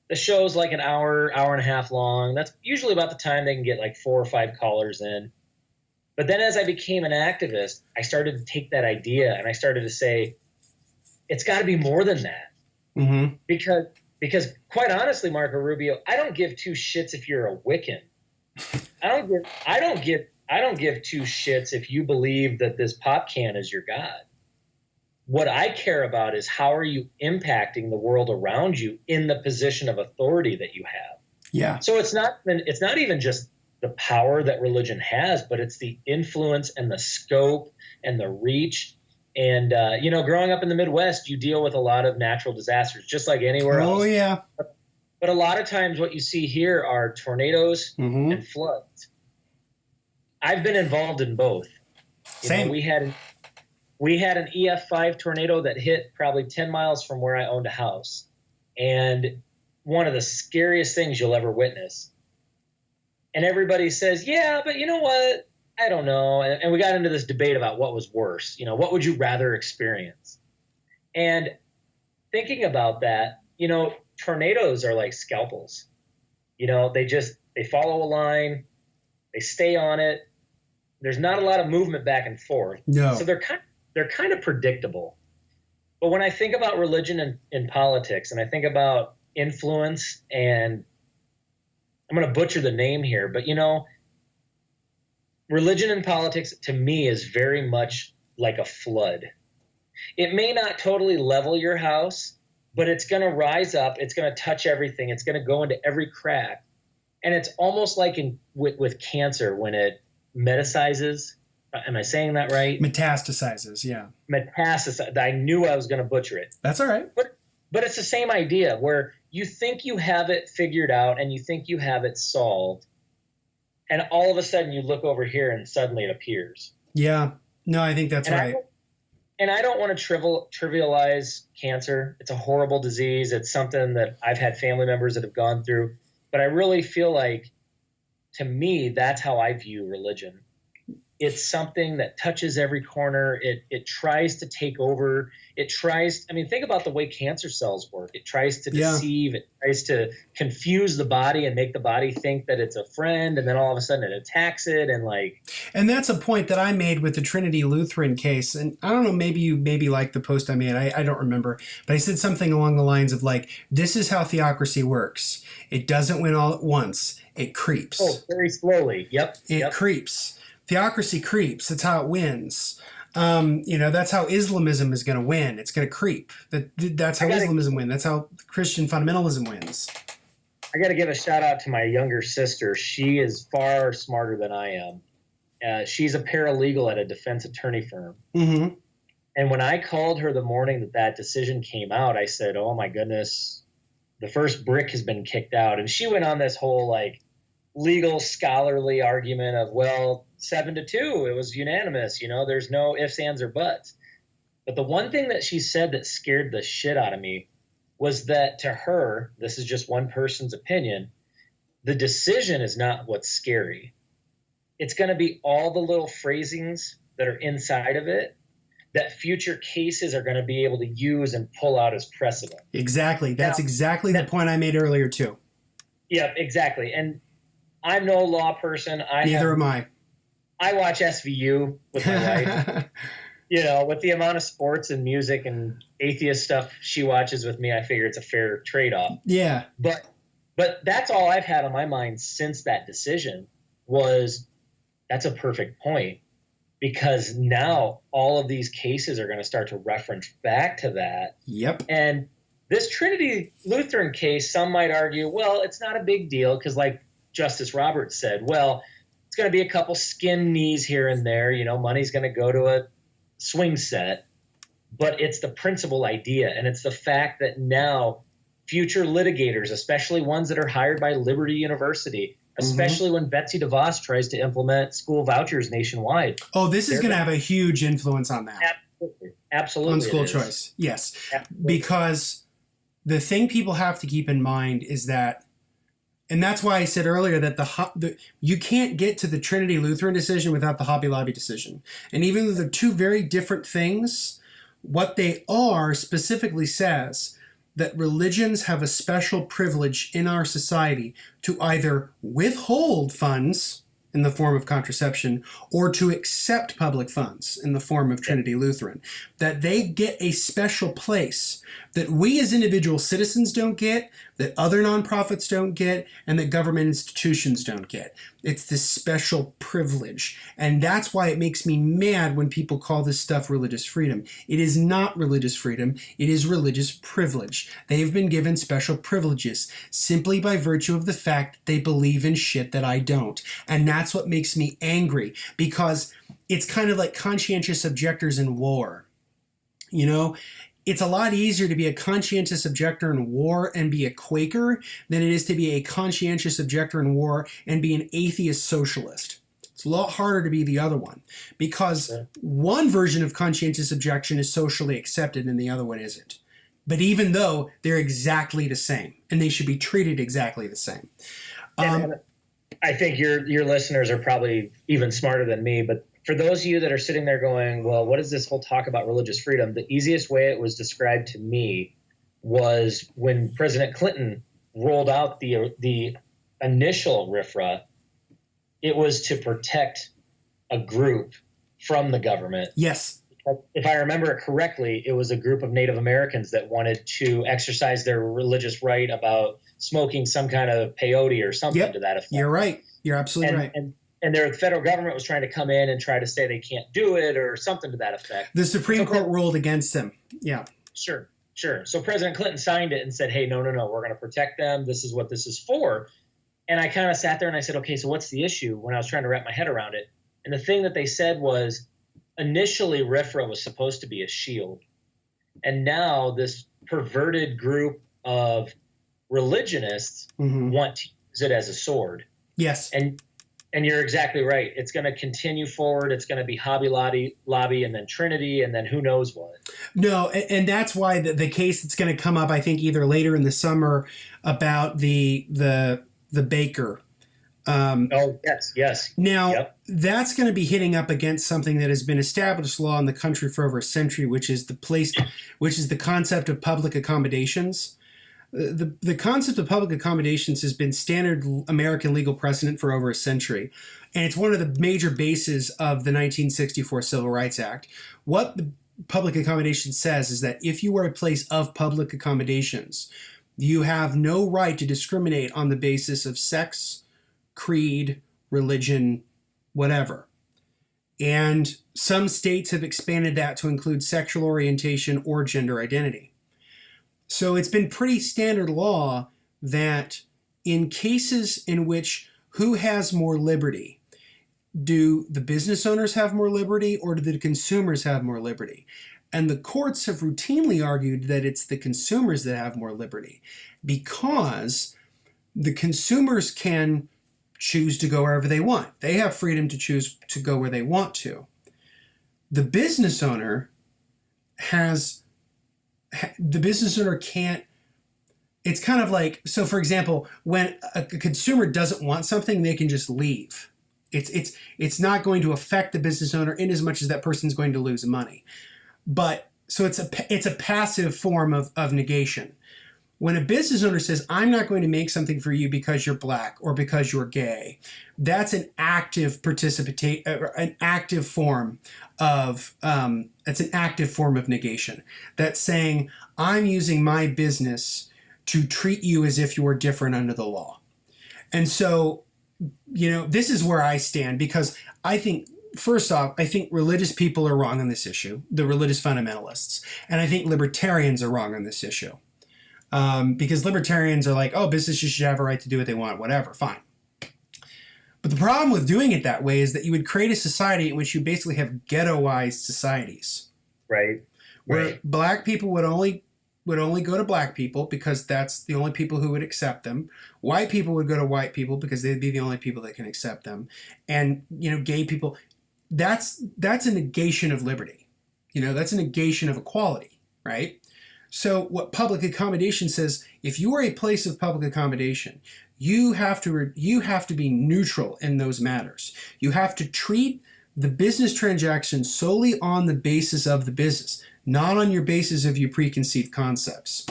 The show's like an hour and a half long. That's usually about the time they can get like 4 or 5 callers in. But then as I became an activist, I started to take that idea and I started to say, it's got to be more than that. Mm-hmm. Because quite honestly, Marco Rubio, I don't give two shits if you're a Wiccan. I don't give two shits if you believe that this pop can is your God. What I care about is how are you impacting the world around you in the position of authority that you have. Yeah. So it's not even just the power that religion has, but it's the influence and the scope and the reach. And, growing up in the Midwest, you deal with a lot of natural disasters, just like anywhere else. Oh, yeah. But a lot of times what you see here are tornadoes and floods. I've been involved in both. Same. We had an EF5 tornado that hit probably 10 miles from where I owned a house. And one of the scariest things you'll ever witness. And everybody says, yeah, but you know what? I don't know. And we got into this debate about what was worse. What would you rather experience? And thinking about that, tornadoes are like scalpels. They follow a line, they stay on it. There's not a lot of movement back and forth. No. So they're they're kind of predictable. But when I think about religion in politics, and I think about influence, and I'm going to butcher the name here, but religion in politics to me is very much like a flood. It may not totally level your house, but it's going to rise up. It's going to touch everything. It's going to go into every crack. And it's almost like with cancer when it metastasizes. Am I saying that right? Metastasizes, yeah. Metastasizes. I knew I was going to butcher it. That's all right. But it's the same idea where you think you have it figured out and you think you have it solved. And all of a sudden you look over here and suddenly it appears. Yeah. No, I think that's right. I don't want to trivialize cancer. It's a horrible disease. It's something that I've had family members that have gone through. But I really feel like, to me, that's how I view religion. It's something that touches every corner. It tries to take over. Think about the way cancer cells work. It tries to deceive. It tries to confuse the body and make the body think that it's a friend. And then all of a sudden it attacks it. And that's a point that I made with the Trinity Lutheran case. And I don't know, maybe you liked the post I made. I don't remember. But I said something along the lines of this is how theocracy works. It doesn't win all at once. It creeps. Oh, very slowly. Yep. It creeps. Theocracy creeps. That's how it wins. That's how Islamism is going to win. It's going to creep. That's how Islamism wins. That's how Christian fundamentalism wins. I got to give a shout out to my younger sister. She is far smarter than I am. She's a paralegal at a defense attorney firm. Mm-hmm. And when I called her the morning that decision came out, I said, "Oh my goodness, the first brick has been kicked out." And she went on this whole legal scholarly argument of, 7-2, it was unanimous. There's no ifs, ands, or buts. But the one thing that she said that scared the shit out of me was that, to her, this is just one person's opinion, the decision is not what's scary. It's going to be all the little phrasings that are inside of it that future cases are going to be able to use and pull out as precedent. Exactly. That's exactly the point I made earlier, too. Yeah, exactly. And I'm no law person. Neither am I. I watch SVU with my wife. With the amount of sports and music and atheist stuff she watches with me, I figure it's a fair trade-off. Yeah. But that's all I've had on my mind since that decision was that's a perfect point, because now all of these cases are going to start to reference back to that. Yep. And this Trinity Lutheran case, some might argue, it's not a big deal because, like Justice Roberts said, it's going to be a couple skin knees here and there. Money's going to go to a swing set. But it's the principal idea, and it's the fact that now future litigators, especially ones that are hired by Liberty University, especially when Betsy DeVos tries to implement school vouchers nationwide. Oh, this is going to have a huge influence on that. Absolutely. On school choice, yes. Absolutely. Because the thing people have to keep in mind is that, and that's why I said earlier that you can't get to the Trinity Lutheran decision without the Hobby Lobby decision. And even though they're two very different things, what they are specifically says that religions have a special privilege in our society to either withhold funds in the form of contraception or to accept public funds in the form of Trinity Lutheran. That they get a special place that we as individual citizens don't get, that other nonprofits don't get, and that government institutions don't get. It's this special privilege. And that's why it makes me mad when people call this stuff religious freedom. It is not religious freedom. It is religious privilege. They have been given special privileges simply by virtue of the fact that they believe in shit that I don't. And that's what makes me angry, because it's kind of like conscientious objectors in war. It's a lot easier to be a conscientious objector in war and be a Quaker than it is to be a conscientious objector in war and be an atheist socialist. It's a lot harder to be the other one, because one version of conscientious objection is socially accepted and the other one isn't. But even though they're exactly the same, and they should be treated exactly the same. And I think your listeners are probably even smarter than me, but for those of you that are sitting there going, what is this whole talk about religious freedom? The easiest way it was described to me was when President Clinton rolled out the initial RFRA, it was to protect a group from the government. Yes. if I remember it correctly, it was a group of Native Americans that wanted to exercise their religious right about smoking some kind of peyote or something to that effect. You're right. You're absolutely right. And their federal government was trying to come in and try to say they can't do it or something to that effect. The Supreme Court ruled against them. Yeah. Sure. So President Clinton signed it and said, hey, no, we're going to protect them. This is what this is for. And I kind of sat there and I said, okay, so what's the issue, when I was trying to wrap my head around it? And the thing that they said was, initially RFRA was supposed to be a shield. And now this perverted group of religionists want to use it as a sword. Yes. And you're exactly right. It's going to continue forward. It's going to be Hobby Lobby and then Trinity and then who knows what. No, and that's why the case that's going to come up, I think, either later in the summer about the baker. Oh, yes. Now, that's going to be hitting up against something that has been established law in the country for over a century, which is the concept of public accommodations. The concept of public accommodations has been standard American legal precedent for over a century, and it's one of the major bases of the 1964 Civil Rights Act. What the public accommodation says is that if you are a place of public accommodations, you have no right to discriminate on the basis of sex, creed, religion, whatever. And some states have expanded that to include sexual orientation or gender identity. So it's been pretty standard law that in cases in which who has more liberty, do the business owners have more liberty or do the consumers have more liberty? And the courts have routinely argued that it's the consumers that have more liberty because the consumers can choose to go wherever they want. They have freedom to choose to go where they want to. The business owner can't. It's kind of like, so for example, when a consumer doesn't want something, they can just leave. It's not going to affect the business owner in as much as that person's going to lose money. But so it's a passive form of negation. When a business owner says, I'm not going to make something for you because you're black or because you're gay, that's an active form of negation. That's saying, I'm using my business to treat you as if you are different under the law. And so, this is where I stand, because I think, first off, I think religious people are wrong on this issue, the religious fundamentalists. And I think libertarians are wrong on this issue. Because libertarians are like, oh, businesses should have a right to do what they want, whatever, fine. But the problem with doing it that way is that you would create a society in which you basically have ghettoized societies. Right. Where black people would only go to black people because that's the only people who would accept them. White people would go to white people because they'd be the only people that can accept them. And, gay people, that's a negation of liberty. That's a negation of equality, right? So what public accommodation says, if you are a place of public accommodation, you have to be neutral in those matters. You have to treat the business transaction solely on the basis of the business, not on your basis of your preconceived concepts.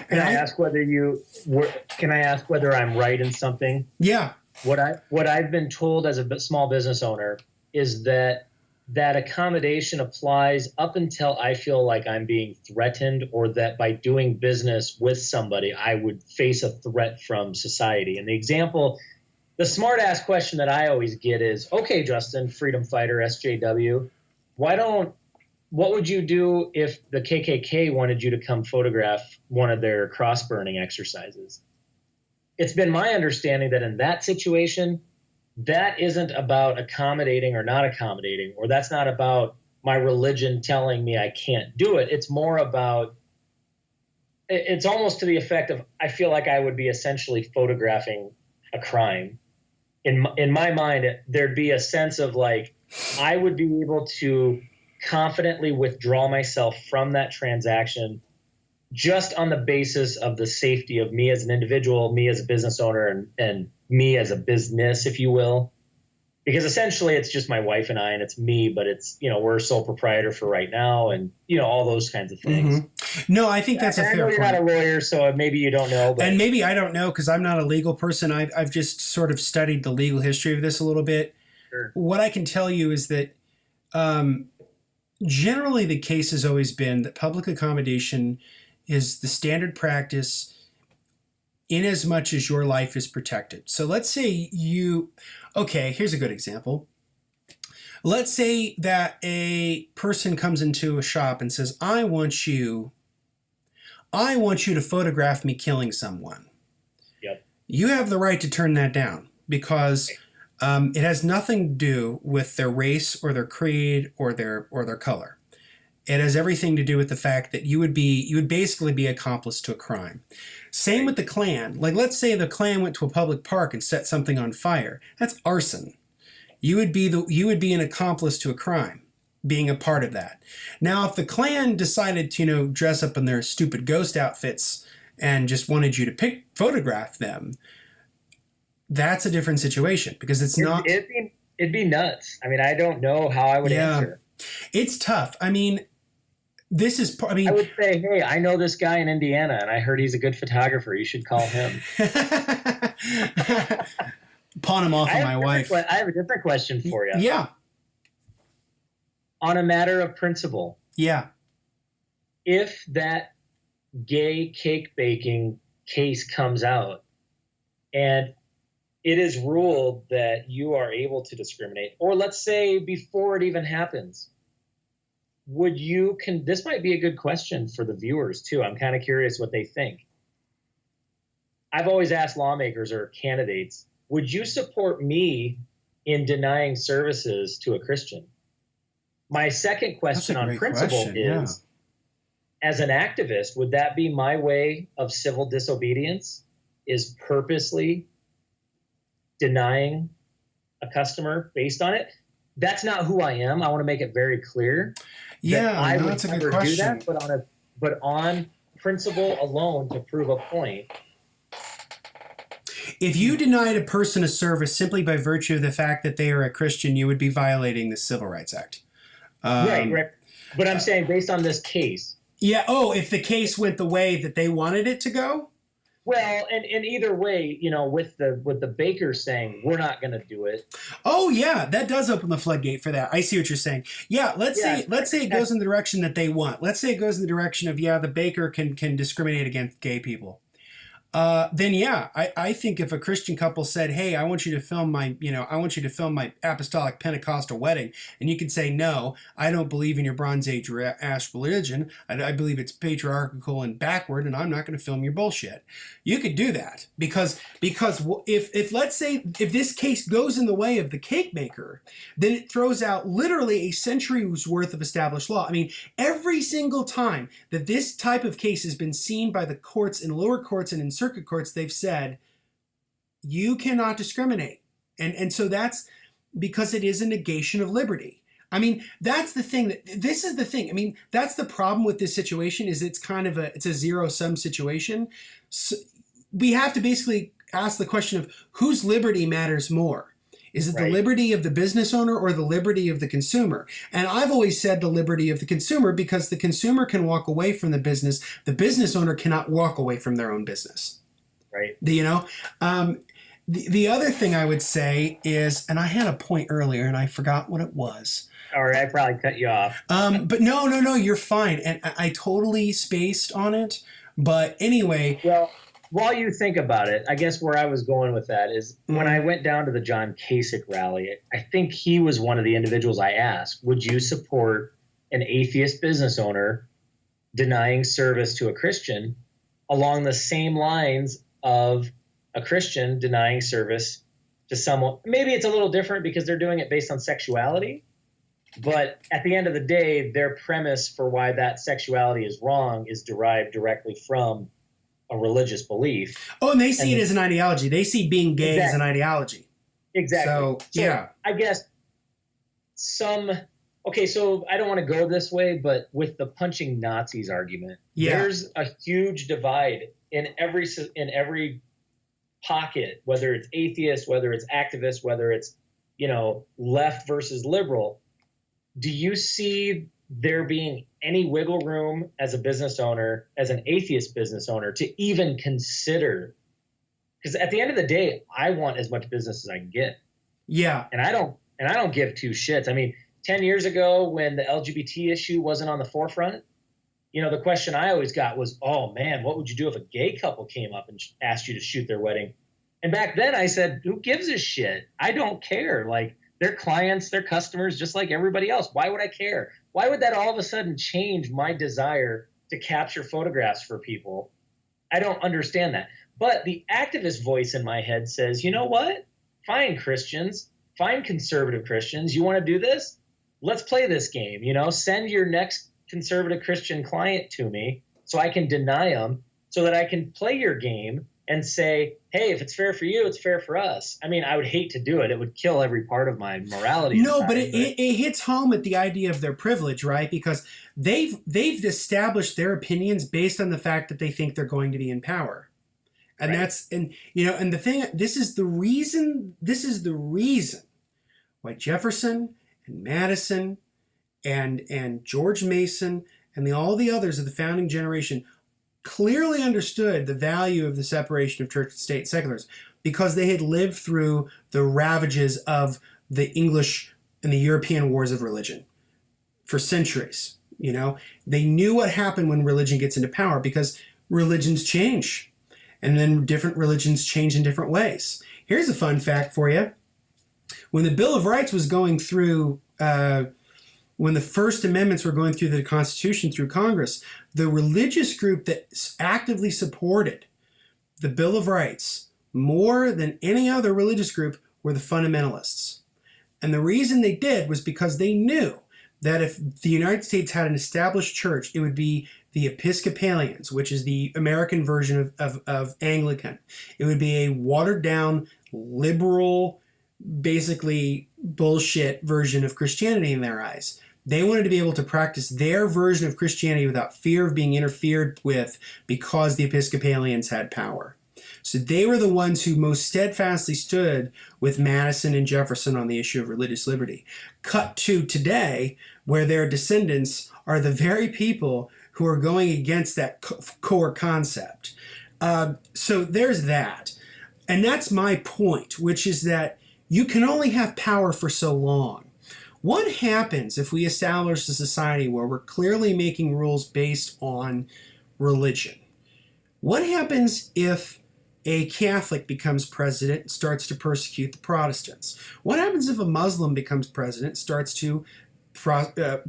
Can I ask whether I'm right in something? Yeah. What I've been told as a small business owner is that accommodation applies up until I feel like I'm being threatened, or that by doing business with somebody, I would face a threat from society. And the smart ass question that I always get is, okay, Justin, freedom fighter, SJW, what would you do if the KKK wanted you to come photograph one of their cross burning exercises? It's been my understanding that in that situation, that isn't about accommodating or not accommodating, or that's not about my religion telling me I can't do it. It's more about, it's almost to the effect of, I feel like I would be essentially photographing a crime. In my mind, there'd be a sense of like, I would be able to confidently withdraw myself from that transaction just on the basis of the safety of me as an individual, me as a business owner, and me as a business, if you will. Because essentially it's just my wife and I, and it's me, but it's, we're sole proprietor for right now, and, all those kinds of things. Mm-hmm. No, I think that's a fair point. I know you're not a lawyer, so maybe you don't know. But. And maybe I don't know because I'm not a legal person. I've just sort of studied the legal history of this a little bit. Sure. What I can tell you is that Generally, the case has always been that public accommodation is the standard practice in as much as your life is protected. So let's say okay, here's a good example. Let's say that a person comes into a shop and says, I want you to photograph me killing someone. Yep. You have the right to turn that down because it has nothing to do with their race or their creed or their color. It has everything to do with the fact that you would basically be accomplice to a crime. Same with the Klan. Like, let's say the Klan went to a public park and set something on fire. That's arson. You would be an accomplice to a crime, being a part of that. Now, if the Klan decided to, dress up in their stupid ghost outfits and just wanted you to photograph them, that's a different situation because it'd be nuts. I mean, I don't know how I would answer. It's tough. I mean, I would say, hey, I know this guy in Indiana, and I heard he's a good photographer. You should call him. Pawn him off of my wife. I have a different question for you. Yeah. On a matter of principle. Yeah. If that gay cake baking case comes out and it is ruled that you are able to discriminate, or let's say before it even happens, this might be a good question for the viewers too. I'm kind of curious what they think. I've always asked lawmakers or candidates, would you support me in denying services to a Christian? My second question on principle is, as an activist, would that be my way of civil disobedience, is purposely denying a customer based on it? That's not who I am. I want to make it very clear. That's a good question. Do that, but on principle alone to prove a point. If you denied a person a service simply by virtue of the fact that they are a Christian, you would be violating the Civil Rights Act. Right. But I'm saying based on this case. Yeah. Oh, if the case went the way that they wanted it to go? Well, and either way, with the baker saying we're not going to do it. Oh yeah, that does open the floodgate for that. I see what you're saying. Yeah, let's say it goes in the direction that they want. Let's say it goes in the direction of the baker can discriminate against gay people. Then I think if a Christian couple said, "Hey, I want you to film my apostolic Pentecostal wedding," and you could say, "No, I don't believe in your Bronze Age ass religion. I believe it's patriarchal and backward, and I'm not going to film your bullshit." You could do that because if let's say if this case goes in the way of the cake maker, then it throws out literally a century's worth of established law. I mean, every single time that this type of case has been seen by the courts in lower courts and in circuit courts, they've said you cannot discriminate, and so that's because it is a negation of liberty. I mean, that's the thing. This is the thing. I mean, that's the problem with this situation is it's a zero-sum situation. So we have to basically ask the question of whose liberty matters more. Is it the liberty of the business owner or the liberty of the consumer? And I've always said the liberty of the consumer because the consumer can walk away from the business. The business owner cannot walk away from their own business. Right. The other thing I would say is, and I had a point earlier and I forgot what it was. All right, I probably cut you off. But no, you're fine. And I totally spaced on it. But anyway. Well, while you think about it, I guess where I was going with that is when I went down to the John Kasich rally, I think he was one of the individuals I asked, would you support an atheist business owner denying service to a Christian along the same lines of a Christian denying service to someone? Maybe it's a little different because they're doing it based on sexuality. But at the end of the day, their premise for why that sexuality is wrong is derived directly from a religious belief. Oh, and they see it as an ideology. They see being gay as an ideology. Exactly. So yeah. I guess so I don't want to go this way, but with the punching Nazis argument, there's a huge divide in every pocket, whether it's atheist, whether it's activist, whether it's, left versus liberal. Do you see there being any wiggle room as a business owner, as an atheist business owner, to even consider? Because at the end of the day, I want as much business as I can get. Yeah. And I don't give two shits. I mean, 10 years ago when the LGBT issue wasn't on the forefront, the question I always got was, oh man, what would you do if a gay couple came up and asked you to shoot their wedding? And back then I said, who gives a shit? I don't care. Like, they're clients, they're customers, just like everybody else. Why would I care? Why would that all of a sudden change my desire to capture photographs for people? I don't understand that. But the activist voice in my head says, you know what? Fine, Christians, fine, conservative Christians. You want to do this? Let's play this game. Send your next conservative Christian client to me so I can deny them, so that I can play your game and say, hey, if it's fair for you, it's fair for us. I mean, I would hate to do it. It would kill every part of my morality. No, but it hits home at the idea of their privilege, right? Because they've established their opinions based on the fact that they think they're going to be in power. And right. And the thing, this is the reason why Jefferson and Madison and George Mason and all the others of the founding generation clearly understood the value of the separation of church and state, secularism, because they had lived through the ravages of the English and the European wars of religion for centuries. They knew what happened when religion gets into power, because religions change, and then different religions change in different ways. Here's a fun fact for you. When the Bill of Rights was going through, when the First Amendments were going through the Constitution through Congress, the religious group that actively supported the Bill of Rights more than any other religious group were the fundamentalists. And the reason they did was because they knew that if the United States had an established church, it would be the Episcopalians, which is the American version of Anglican. It would be a watered-down, liberal, basically bullshit version of Christianity in their eyes. They wanted to be able to practice their version of Christianity without fear of being interfered with, because the Episcopalians had power. So they were the ones who most steadfastly stood with Madison and Jefferson on the issue of religious liberty. Cut to today, where their descendants are the very people who are going against that core concept. So there's that. And that's my point, which is that you can only have power for so long. What happens if we establish a society where we're clearly making rules based on religion? What happens if a Catholic becomes president and starts to persecute the Protestants? What happens if a Muslim becomes president and starts to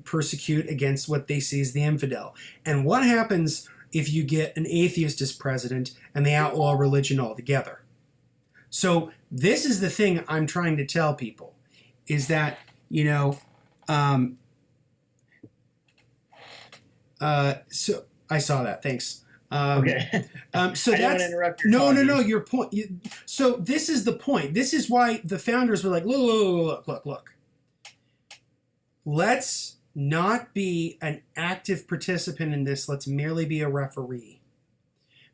persecute against what they see as the infidel? And what happens if you get an atheist as president and they outlaw religion altogether? So this is the thing I'm trying to tell people, is that, so I saw that. Thanks. Okay. So I don't want to interrupt your no. Your point. So this is the point. This is why the founders were like, look. Let's not be an active participant in this. Let's merely be a referee,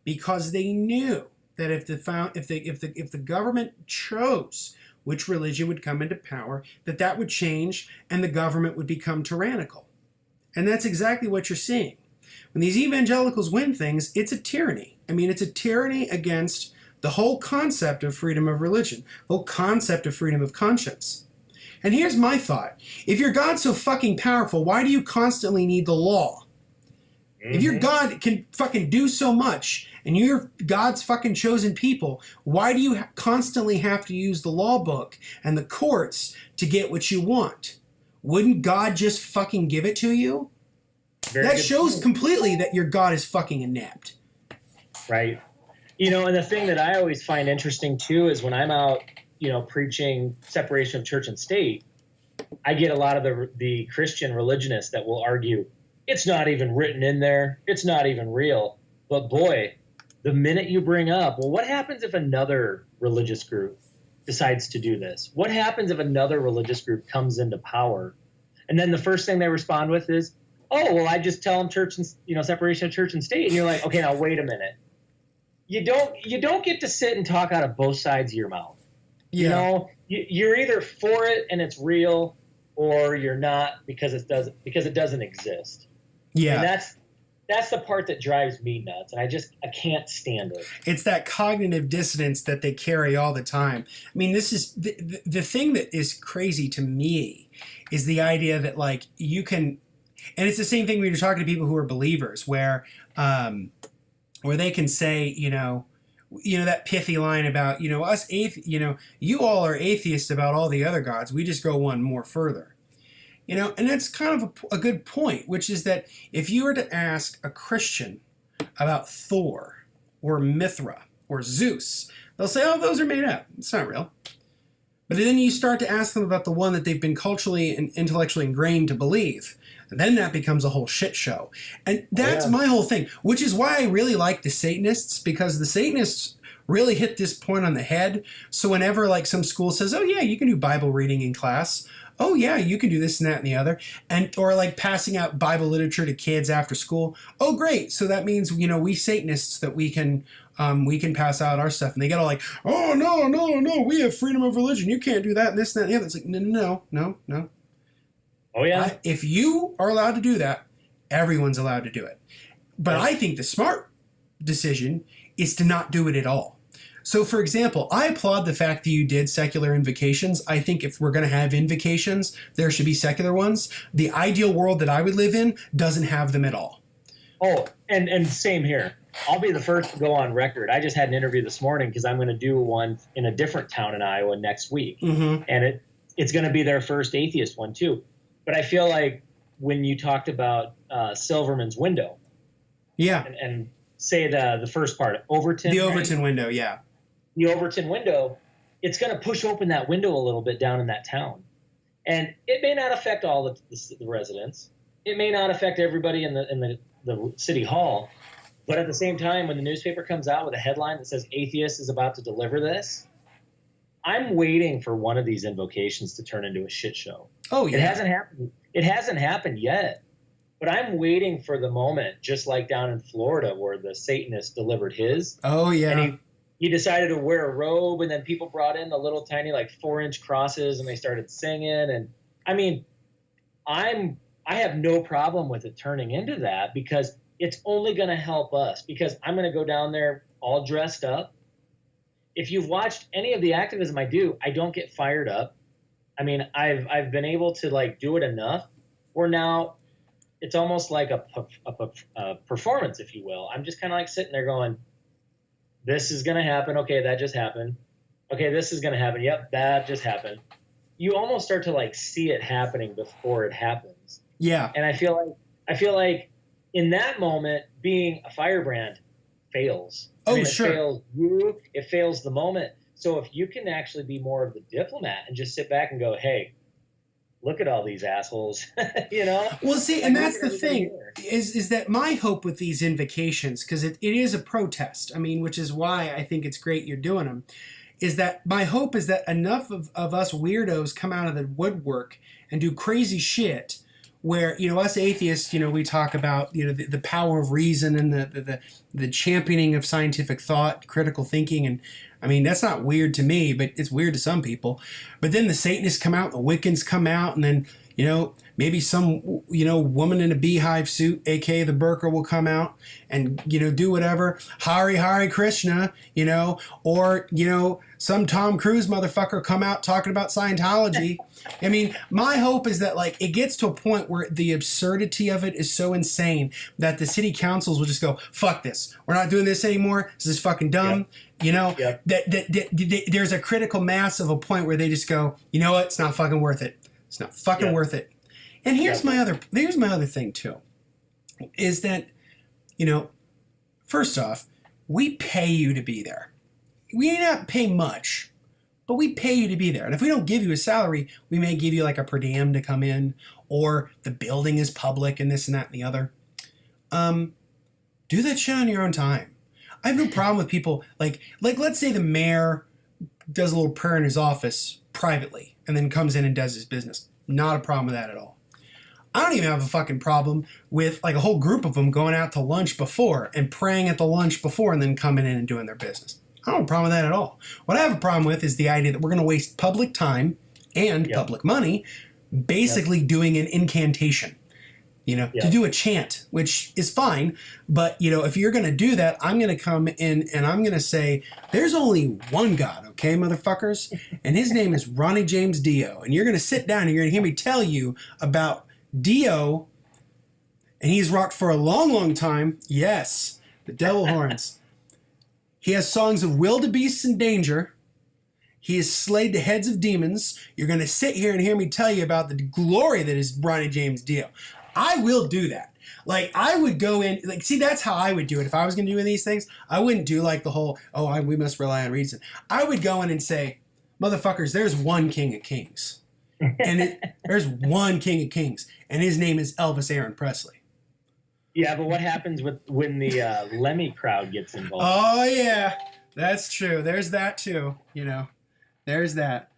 because they knew that if the government chose which religion would come into power, that would change and the government would become tyrannical. And that's exactly what you're seeing. When these evangelicals win things, it's a tyranny. I mean, it's a tyranny against the whole concept of freedom of religion, the whole concept of freedom of conscience. And here's my thought. If your God's so fucking powerful, why do you constantly need the law? If your God can fucking do so much, and you're God's fucking chosen people, why do you constantly have to use the law book and the courts to get what you want? Wouldn't God just fucking give it to you? That shows completely that your God is fucking inept. Right. And the thing that I always find interesting too is when I'm out, preaching separation of church and state, I get a lot of the Christian religionists that will argue, it's not even written in there, it's not even real. But boy, the minute you bring up, well, what happens if another religious group decides to do this? What happens if another religious group comes into power? And then the first thing they respond with is, oh, well, I just tell them church and, separation of church and state. And you're like, okay, now wait a minute. You don't get to sit and talk out of both sides of your mouth. Yeah. You're either for it and it's real, or you're not because it doesn't exist. Yeah. And that's the part that drives me nuts, and I can't stand it. It's that cognitive dissonance that they carry all the time. I mean, this is the thing that is crazy to me is the idea that like you can, and it's the same thing when you're talking to people who are believers, where they can say, that pithy line about, us you all are atheists about all the other gods. We just go one more further. And that's kind of a good point, which is that if you were to ask a Christian about Thor or Mithra or Zeus, they'll say, oh, those are made up. It's not real. But then you start to ask them about the one that they've been culturally and intellectually ingrained to believe. And then that becomes a whole shit show. And that's my whole thing, which is why I really like the Satanists, because the Satanists really hit this point on the head. So whenever like some school says, oh yeah, you can do Bible reading in class. Oh yeah, you can do this and that and the other. Or like passing out Bible literature to kids after school. Oh great. So that means, we Satanists that we can pass out our stuff. And they get all like, oh no, we have freedom of religion. You can't do that and this and that and the other. It's like, no. Oh yeah. If you are allowed to do that, everyone's allowed to do it. But I think the smart decision is to not do it at all. So, for example, I applaud the fact that you did secular invocations. I think if we're going to have invocations, there should be secular ones. The ideal world that I would live in doesn't have them at all. Oh, and same here. I'll be the first to go on record. I just had an interview this morning because I'm going to do one in a different town in Iowa next week. Mm-hmm. And it's going to be their first atheist one, too. But I feel like when you talked about Silverman's window, and say the first part, Overton. The Overton window, yeah. The Overton window, it's going to push open that window a little bit down in that town. And it may not affect all the residents. It may not affect everybody in the city hall. But at the same time, when the newspaper comes out with a headline that says atheist is about to deliver this, I'm waiting for one of these invocations to turn into a shit show. Oh, yeah. It hasn't happened yet. But I'm waiting for the moment, just like down in Florida where the Satanist delivered his. Oh, yeah. And he decided to wear a robe, and then people brought in the little tiny 4-inch crosses, and they started singing. And I mean, I have no problem with it turning into that, because it's only going to help us, because I'm going to go down there all dressed up. If you've watched any of the activism I do, I don't get fired up. I mean, I've been able to do it enough where now it's almost like a performance, if you will. I'm just kind of sitting there going, this is going to happen. Okay, that just happened. Okay, this is going to happen. Yep, that just happened. You almost start to see it happening before it happens. Yeah. And I feel like in that moment, being a firebrand fails. Sure. It fails you. It fails the moment. So if you can actually be more of the diplomat and just sit back and go, hey, look at all these assholes, Well, see, and that's the thing, is that my hope with these invocations, because it is a protest, which is why I think it's great you're doing them, is that my hope is that enough of us weirdos come out of the woodwork and do crazy shit where, us atheists, we talk about, the power of reason and the championing of scientific thought, critical thinking, and that's not weird to me, but it's weird to some people. But then the Satanists come out, the Wiccans come out, and then, maybe some, woman in a beehive suit, aka the burqa, will come out and, do whatever. Hari Hari Krishna, or, some Tom Cruise motherfucker come out talking about Scientology. My hope is that, it gets to a point where the absurdity of it is so insane that the city councils will just go, fuck this. We're not doing this anymore. This is fucking dumb. Yep. That there's a critical mass of a point where they just go, you know what? It's not fucking worth it. It's not fucking worth it. And here's my other thing too, is that, first off, we pay you to be there. We may not pay much, but we pay you to be there. And if we don't give you a salary, we may give you a per diem to come in, or the building is public and this and that and the other. Do that shit on your own time. I have no problem with people, like let's say the mayor does a little prayer in his office privately and then comes in and does his business. Not a problem with that at all. I don't even have a fucking problem with a whole group of them going out to lunch before and praying at the lunch before and then coming in and doing their business. I don't have a problem with that at all. What I have a problem with is the idea that we're going to waste public time and public money basically doing an incantation. to do a chant, which is fine. But, if you're going to do that, I'm going to come in and I'm going to say, there's only one God, okay, motherfuckers? And his name is Ronnie James Dio. And you're going to sit down and you're going to hear me tell you about Dio. And he's rocked for a long, long time. Yes, the devil horns. He has songs of wildebeests and danger. He has slayed the heads of demons. You're going to sit here and hear me tell you about the glory that is Ronnie James Dio. I will do that. Like, I would go in, see, that's how I would do it. If I was going to do any of these things, I wouldn't do like the whole, we must rely on reason. I would go in and say, motherfuckers, there's one King of Kings. And there's one King of Kings. And his name is Elvis Aaron Presley. Yeah, but what happens when the Lemmy crowd gets involved? Oh, yeah. That's true. There's that, too. There's that.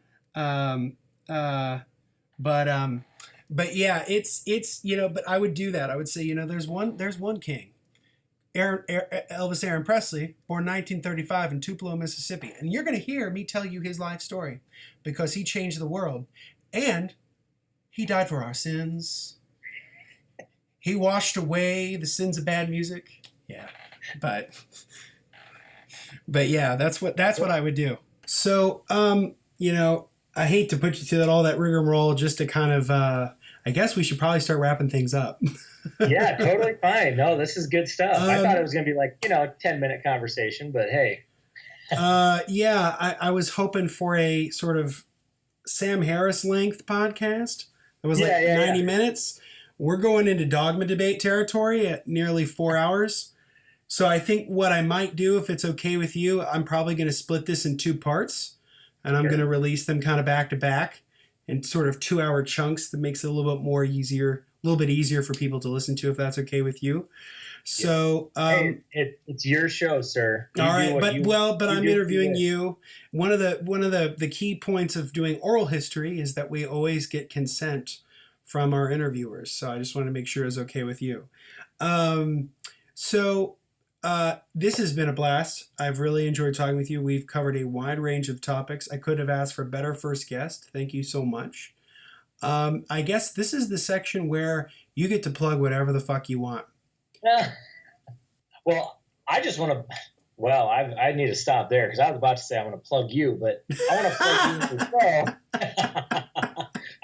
But yeah, it's but I would do that. I would say, there's one king, Elvis Aaron Presley, born 1935 in Tupelo, Mississippi, and you're going to hear me tell you his life story because he changed the world, and he died for our sins. He washed away the sins of bad music. Yeah, but yeah, that's what I would do. So, I hate to put you through all that rigmarole just to kind of, I guess we should probably start wrapping things up. Yeah, totally fine. No, this is good stuff. I thought it was going to be like, 10-minute conversation, but hey. I was hoping for a sort of Sam Harris length podcast. It was 90 minutes. We're going into dogma debate territory at nearly 4 hours. So I think what I might do, if it's okay with you, I'm probably going to split this in 2 parts. And I'm going to release them kind of back to back in sort of 2-hour chunks that makes it a little bit easier for people to listen to, if that's okay with you. So it's your show, sir. All right, but I'm interviewing you. One of the key points of doing oral history is that we always get consent from our interviewers. So I just want to make sure it's okay with you. This has been a blast. I've really enjoyed talking with you. We've covered a wide range of topics. I could have asked for a better first guest. Thank you so much. I guess this is the section where you get to plug whatever the fuck you want. Well, I just want to. Well, I need to stop there because I was about to say I want to plug you, but I want to plug you as well.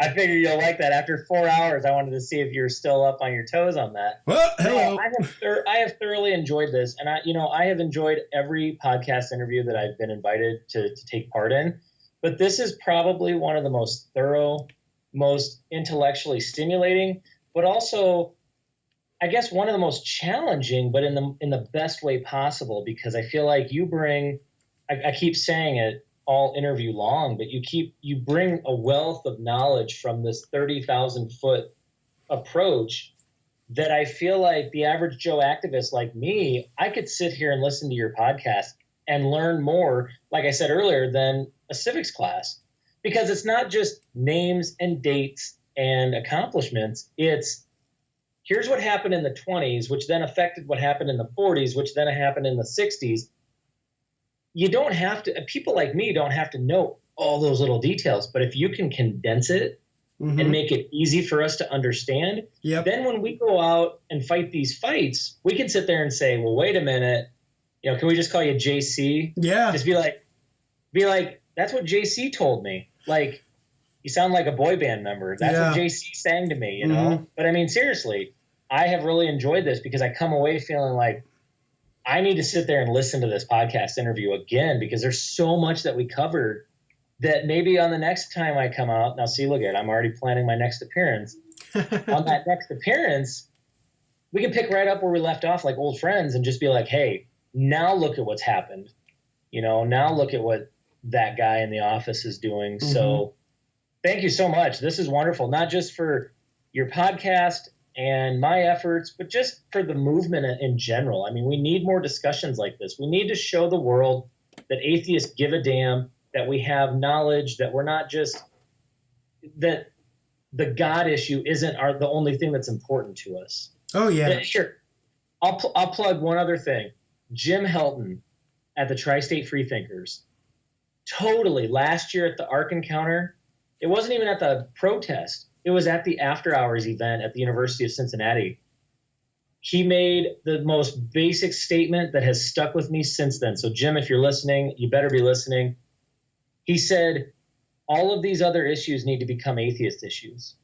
I figured you'll like that. After 4 hours, I wanted to see if you're still up on your toes on that. Well, hello. No, I have thoroughly enjoyed this, and I have enjoyed every podcast interview that I've been invited to take part in. But this is probably one of the most thorough, most intellectually stimulating, but also, I guess, one of the most challenging, but in the best way possible, because I feel like you bring. I keep saying it all interview long, but you bring a wealth of knowledge from this 30,000-foot approach that I feel like the average Joe activist like me, I could sit here and listen to your podcast and learn more, like I said earlier, than a civics class, because it's not just names and dates and accomplishments. It's here's what happened in the 20s, which then affected what happened in the 40s, which then happened in the 60s. You don't have to, people like me don't have to know all those little details, but if you can condense it and make it easy for us to understand, then when we go out and fight these fights, we can sit there and say, well, wait a minute, can we just call you JC? Yeah. Just be like, that's what JC told me. Like, you sound like a boy band member. That's what JC sang to me, you know? But I mean, seriously, I have really enjoyed this because I come away feeling like, I need to sit there and listen to this podcast interview again because there's so much that we covered that maybe on the next time I come out, now see, look at it, I'm already planning my next appearance. On that next appearance, we can pick right up where we left off like old friends and just be like, hey, now look at what's happened. Now look at what that guy in the office is doing. So thank you so much. This is wonderful, not just for your podcast and my efforts, but just for the movement in general. I mean, we need more discussions like this. We need to show the world that atheists give a damn, that we have knowledge, that we're not just that the God issue isn't the only thing that's important to us. Oh, yeah. Sure. I'll plug one other thing. Jim Helton at the Tri-State Freethinkers. Totally. Last year at the Ark Encounter, it wasn't even at the protest. It was at the after hours event at the University of Cincinnati. He made the most basic statement that has stuck with me since then. So Jim, if you're listening, you better be listening. He said, all of these other issues need to become atheist issues.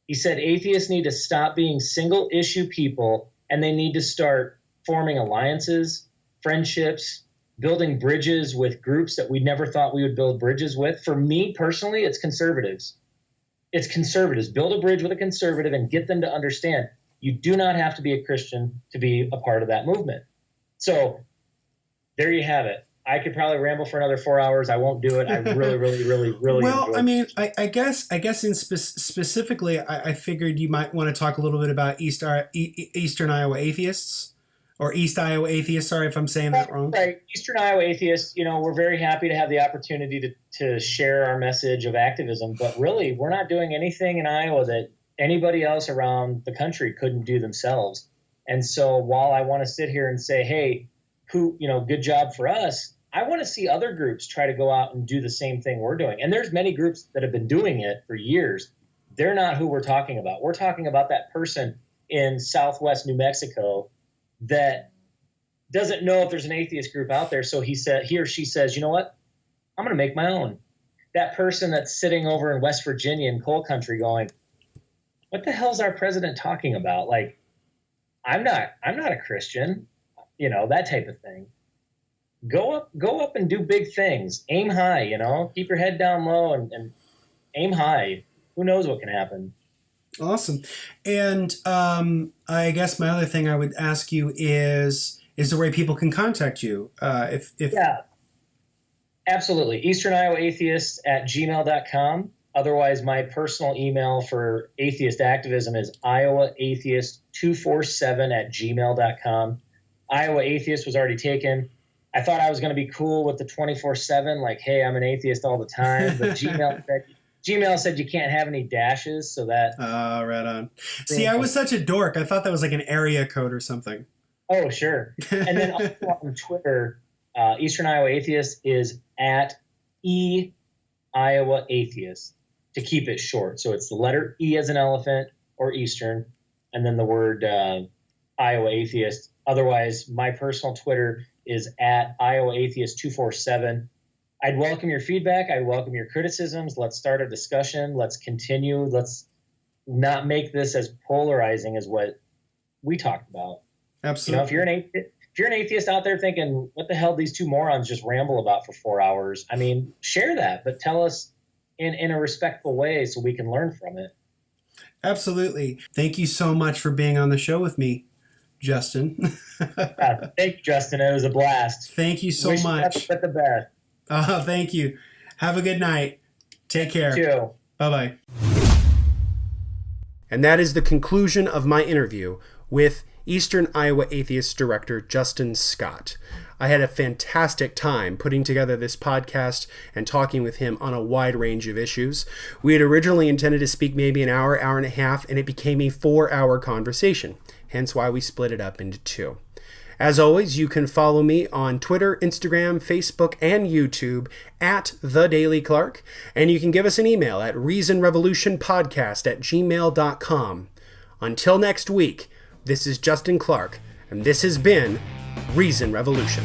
He said, atheists need to stop being single issue people, and they need to start forming alliances, friendships, building bridges with groups that we never thought we would build bridges with. For me personally, it's conservatives. It's conservatives. Build a bridge with a conservative and get them to understand you do not have to be a Christian to be a part of that movement. So there you have it. I could probably ramble for another 4 hours. I won't do it. I really well, I mean, I guess in specifically, I figured you might want to talk a little bit about Eastern Iowa atheists, or East Iowa atheists. Sorry if I'm saying that wrong. Right, Eastern Iowa atheists. You know, we're very happy to have the opportunity to share our message of activism. But really, we're not doing anything in Iowa that anybody else around the country couldn't do themselves. And so, while I want to sit here and say, hey, good job for us, I want to see other groups try to go out and do the same thing we're doing. And there's many groups that have been doing it for years. They're not who we're talking about. We're talking about that person in Southwest New Mexico that doesn't know if there's an atheist group out there. So he or she says, you know what? I'm going to make my own. That person that's sitting over in West Virginia in coal country going, what the hell is our president talking about? Like, I'm not a Christian, that type of thing. Go up and do big things. Aim high, keep your head down low and aim high. Who knows what can happen? Awesome. And I guess my other thing I would ask you is there a way people can contact you? Yeah, absolutely. Eastern Iowa Atheists at gmail.com. Otherwise, my personal email for atheist activism is iowaatheist247 at gmail.com. Iowa Atheist was already taken. I thought I was going to be cool with the 24/7, like, hey, I'm an atheist all the time. But Gmail said you can't have any dashes, so that. Right on. See, I was such a dork. I thought that was like an area code or something. Oh, sure. And then also on Twitter, Eastern Iowa Atheist is at Iowa Atheist to keep it short. So it's the letter E as an elephant or Eastern, and then the word Iowa Atheist. Otherwise, my personal Twitter is at Iowa Atheist 247. I'd welcome your feedback. I'd welcome your criticisms. Let's start a discussion. Let's continue. Let's not make this as polarizing as what we talked about. Absolutely. If you're an atheist out there thinking, what the hell these two morons just ramble about for 4 hours? I mean, share that, but tell us in a respectful way so we can learn from it. Absolutely. Thank you so much for being on the show with me, Justin. Thank you, Justin. It was a blast. Thank you so Wish much. you the best. Thank you. Have a good night. Take care. You too. Bye-bye. And that is the conclusion of my interview with Eastern Iowa Atheist Director Justin Scott. I had a fantastic time putting together this podcast and talking with him on a wide range of issues. We had originally intended to speak maybe an hour and a half, and it became a 4-hour conversation, hence why we split it up into 2. As always, you can follow me on Twitter, Instagram, Facebook, and YouTube at The Daily Clark, and you can give us an email at reasonrevolutionpodcast@gmail.com. Until next week, this is Justin Clark, and this has been Reason Revolution.